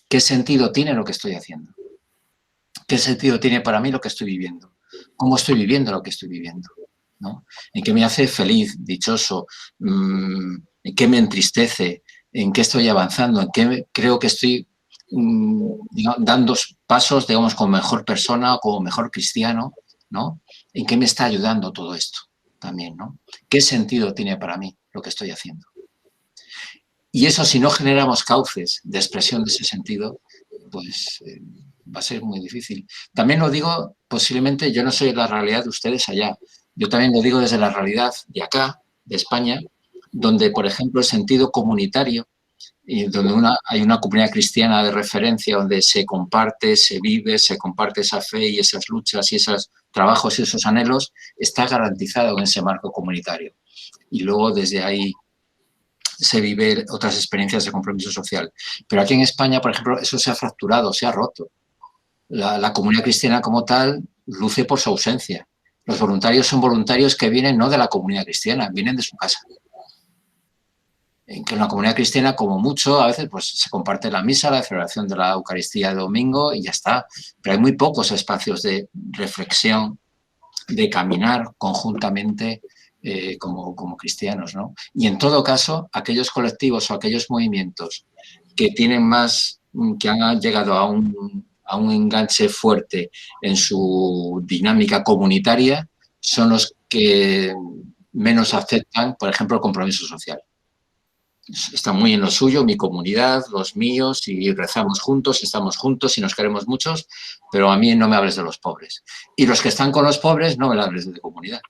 ¿Qué sentido tiene lo que estoy haciendo? ¿Qué sentido tiene para mí lo que estoy viviendo? ¿Cómo estoy viviendo lo que estoy viviendo? ¿No? ¿En qué me hace feliz, dichoso? ¿En qué me entristece? ¿En qué estoy avanzando? ¿En qué creo que estoy dando pasos, digamos, como mejor persona o como mejor cristiano? ¿No? ¿En qué me está ayudando todo esto también? ¿No? ¿Qué sentido tiene para mí lo que estoy haciendo? Y eso, si no generamos cauces de expresión de ese sentido, pues va a ser muy difícil. También lo digo, posiblemente yo no soy la realidad de ustedes allá. Yo también lo digo desde la realidad de acá, de España, donde, por ejemplo, el sentido comunitario, y donde hay una comunidad cristiana de referencia, donde se comparte, se vive, se comparte esa fe y esas luchas y esos trabajos y esos anhelos, está garantizado en ese marco comunitario. Y luego desde ahí se vive otras experiencias de compromiso social. Pero aquí en España, por ejemplo, eso se ha fracturado, se ha roto. La comunidad cristiana como tal luce por su ausencia. Los voluntarios son voluntarios que vienen no de la comunidad cristiana, vienen de su casa. En que en la comunidad cristiana, como mucho, a veces pues, se comparte la misa, la celebración de la Eucaristía de domingo y ya está. Pero hay muy pocos espacios de reflexión, de caminar conjuntamente como cristianos, ¿no? Y en todo caso, aquellos colectivos o aquellos movimientos que tienen más, que han llegado a un enganche fuerte en su dinámica comunitaria, son los que menos aceptan, por ejemplo, el compromiso social. Está muy en lo suyo, mi comunidad, los míos, y rezamos juntos, estamos juntos y nos queremos muchos, pero a mí no me hables de los pobres. Y los que están con los pobres, no me hables de comunidad.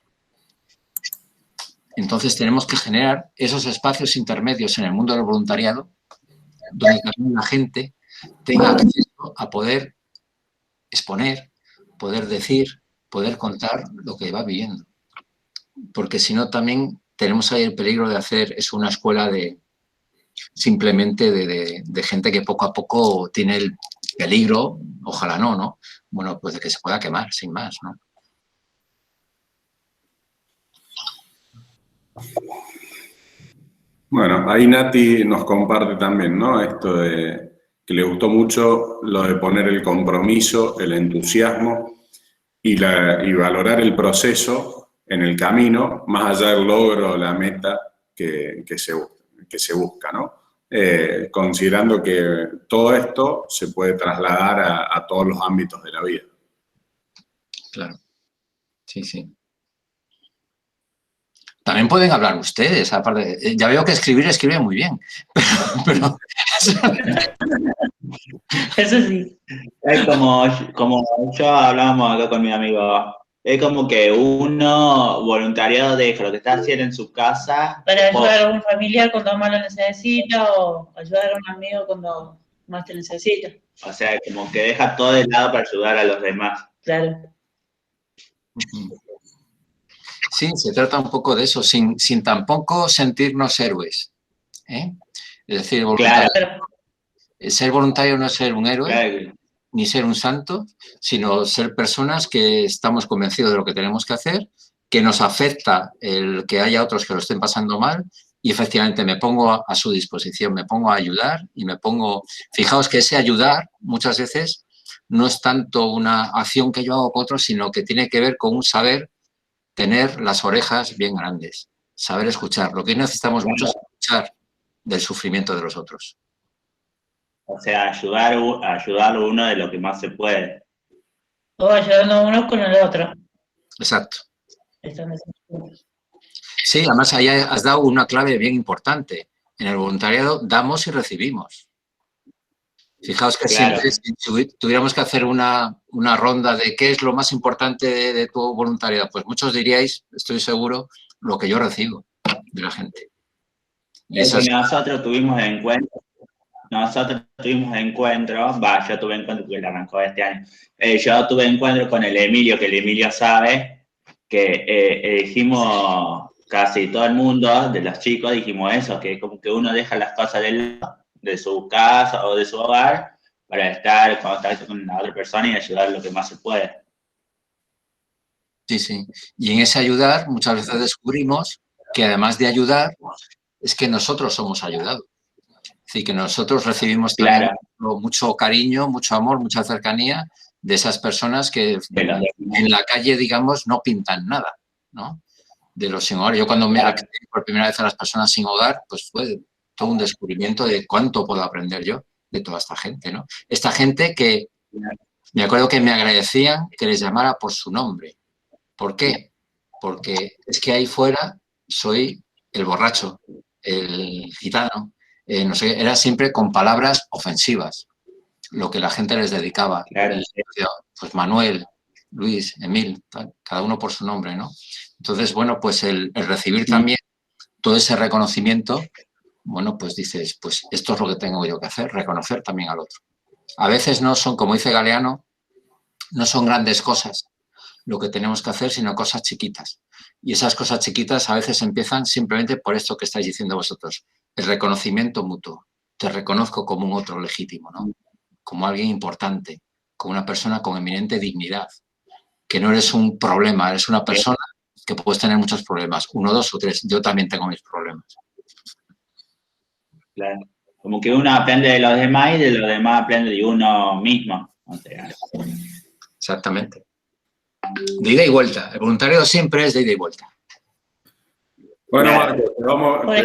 Entonces tenemos que generar esos espacios intermedios en el mundo del voluntariado, donde también la gente tenga acceso a poder exponer, poder decir, poder contar lo que va viviendo. Porque si no, también tenemos ahí el peligro de hacer una escuela simplemente de gente que poco a poco tiene el peligro, ojalá no, bueno, pues de que se pueda quemar, sin más, ¿no? Bueno, ahí Nati nos comparte también, ¿no? Esto de que le gustó mucho lo de poner el compromiso, el entusiasmo y valorar el proceso en el camino, más allá del logro o la meta que se busca, ¿no? Considerando que todo esto se puede trasladar a todos los ámbitos de la vida. Claro, sí. También pueden hablar ustedes, aparte, ya veo que escriben muy bien, pero... Eso sí. Es como yo hablábamos acá con mi amigo, es como que uno voluntariado deja lo que está haciendo en su casa. Para ayudar a un familiar cuando más lo necesita o ayudar a un amigo cuando más te necesita. O sea, como que deja todo de lado para ayudar a los demás. Claro. Sí, se trata un poco de eso, sin tampoco sentirnos héroes. ¿Eh? Es decir, Claro, ser voluntario no es ser un héroe, claro. ni ser un santo, sino ser personas que estamos convencidos de lo que tenemos que hacer, que nos afecta el que haya otros que lo estén pasando mal y efectivamente me pongo a su disposición, me pongo a ayudar y me pongo... Fijaos que ese ayudar muchas veces no es tanto una acción que yo hago con otros, sino que tiene que ver con un saber tener las orejas bien grandes, saber escuchar. Lo que necesitamos mucho es escuchar del sufrimiento de los otros. O sea, ayudar uno de lo que más se puede. O ayudando uno con el otro. Exacto. Están esos puntos. Sí, además ahí has dado una clave bien importante. En el voluntariado damos y recibimos. Fijaos que Claro. siempre, si tuviéramos que hacer una ronda de qué es lo más importante de tu voluntariado, pues muchos diríais, estoy seguro, lo que yo recibo de la gente. Y Es que esas, nosotros tuvimos encuentros, yo tuve encuentro porque él arrancó este año. Yo tuve encuentro con el Emilio, que el Emilio sabe, que dijimos casi todo el mundo, de los chicos, dijimos eso, que como que uno deja las cosas de su casa o de su hogar para estar en contacto con la otra persona y ayudar lo que más se puede. sí, sí. Y en ese ayudar muchas veces descubrimos que además de ayudar, es que nosotros somos ayudados. Es decir, que nosotros recibimos también mucho cariño, mucho amor, mucha cercanía de esas personas que en la calle, digamos, no pintan nada, ¿no? De los sin hogar. Yo cuando me accedí por primera vez a las personas sin hogar, pues fue todo un descubrimiento de cuánto puedo aprender yo de toda esta gente, ¿no? Esta gente que me acuerdo que me agradecían que les llamara por su nombre. ¿Por qué? Porque es que ahí fuera soy el borracho, el gitano, no sé, era siempre con palabras ofensivas, lo que la gente les dedicaba. Claro. Y decía, pues Manuel, Luis, Emil, tal, cada uno por su nombre, ¿no? Entonces, bueno, pues el recibir también todo ese reconocimiento, bueno, pues dices, pues esto es lo que tengo yo que hacer, reconocer también al otro. A veces no son, como dice Galeano, no son grandes cosas lo que tenemos que hacer, sino cosas chiquitas. Y esas cosas chiquitas a veces empiezan simplemente por esto que estáis diciendo vosotros, el reconocimiento mutuo. Te reconozco como un otro legítimo, ¿no? Como alguien importante, como una persona con eminente dignidad, que no eres un problema, eres una persona que puedes tener muchos problemas, 1, 2 o 3. Yo también tengo mis problemas. Claro. Como que uno aprende de los demás y de los demás aprende de uno mismo. O sea. Exactamente. De ida y vuelta. El voluntariado siempre es de ida y vuelta. Bueno, Marcos, le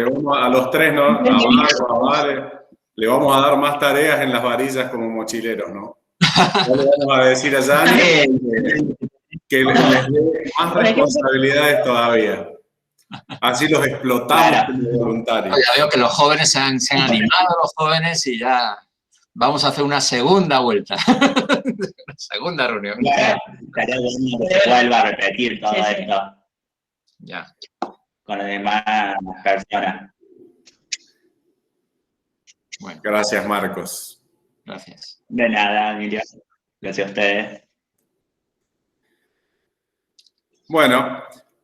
vamos a los tres, ¿no? A Marco, a Vale, le vamos a dar más tareas en las varillas como mochileros, ¿no? Ya le vamos a decir a Yanni que les dé más responsabilidades todavía. Así los explotamos como voluntarios. Ya veo que los jóvenes se han animado, los jóvenes, y ya vamos a hacer una segunda vuelta. Una segunda reunión. Claro, estaría bueno que se vuelva a repetir todo esto. Ya. Con las demás personas. Bueno. Gracias, Marcos. Gracias. De nada, Emilio. Gracias a ustedes. Bueno,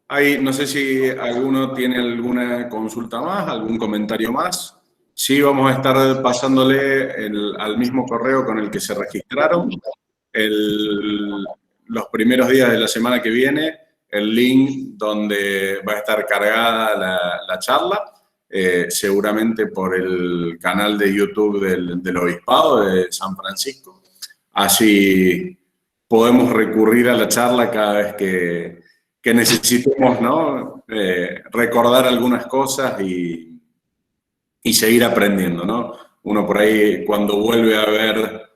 ahí no sé si alguno tiene alguna consulta más, algún comentario más. Sí, vamos a estar pasándole al mismo correo con el que se registraron los primeros días de la semana que viene, el link donde va a estar cargada la charla, seguramente por el canal de YouTube del Obispado de San Francisco. Así podemos recurrir a la charla cada vez que necesitemos, ¿no? Recordar algunas cosas y seguir aprendiendo, ¿no? Uno por ahí, cuando vuelve a ver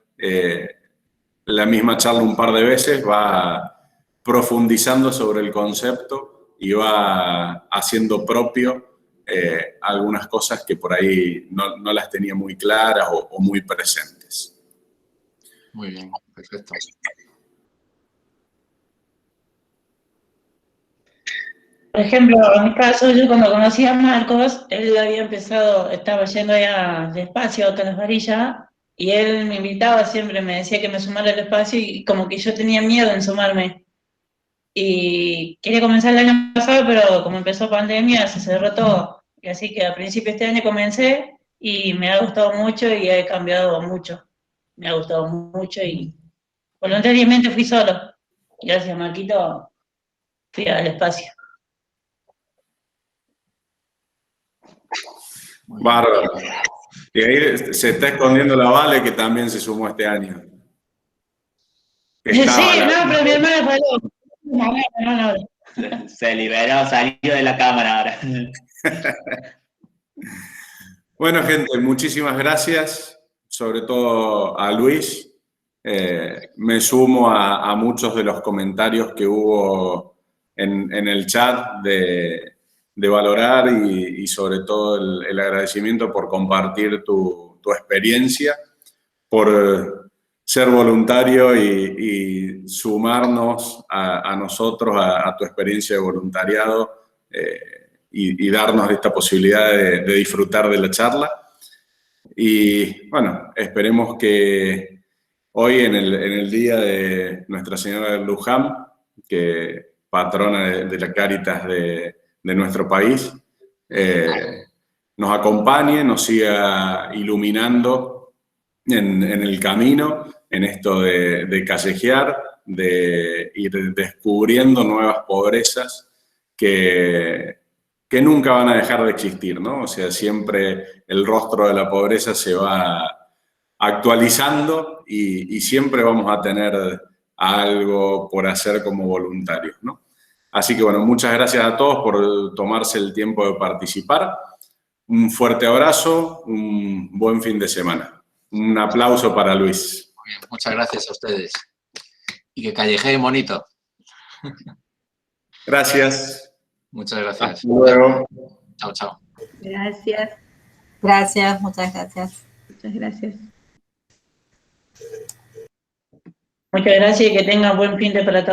la misma charla un par de veces, va profundizando sobre el concepto y va haciendo propio algunas cosas que por ahí no las tenía muy claras o muy presentes. Muy bien, perfecto. Por ejemplo, en mi caso, yo cuando conocí a Marcos, él había empezado, estaba yendo ya despacio a las varillas, y él me invitaba siempre, me decía que me sumara al espacio, y como que yo tenía miedo en sumarme. Y quería comenzar el año pasado, pero como empezó pandemia, se cerró todo. Y así que a principio de este año comencé y me ha gustado mucho y he cambiado mucho. Me ha gustado mucho y voluntariamente fui solo. Gracias, Marquito, fui al espacio. Bárbaro. Y ahí se está escondiendo la Vale, que también se sumó este año. Sí, no, pero mi hermana faló. No. Se liberó, salió de la cámara ahora. Bueno, gente, muchísimas gracias, sobre todo a Luis. Me sumo a muchos de los comentarios que hubo en el chat de valorar y sobre todo el agradecimiento por compartir tu experiencia, por ser voluntario y sumarnos a nosotros, a tu experiencia de voluntariado y darnos esta posibilidad de disfrutar de la charla. Y bueno, esperemos que hoy en el día de Nuestra Señora de Luján, que patrona de la Cáritas de nuestro país, nos acompañe, nos siga iluminando en el camino, en esto de callejear, de ir descubriendo nuevas pobrezas que nunca van a dejar de existir, ¿no? O sea, siempre el rostro de la pobreza se va actualizando y siempre vamos a tener algo por hacer como voluntarios, ¿no? Así que, bueno, muchas gracias a todos por tomarse el tiempo de participar. Un fuerte abrazo, un buen fin de semana. Un aplauso para Luis. Muy bien, muchas gracias a ustedes. Y que callejeen bonito. Gracias. Muchas gracias. Hasta luego. Chao, chao. Gracias. Gracias, muchas gracias. Muchas gracias. Muchas gracias y que tengan buen fin de para todos.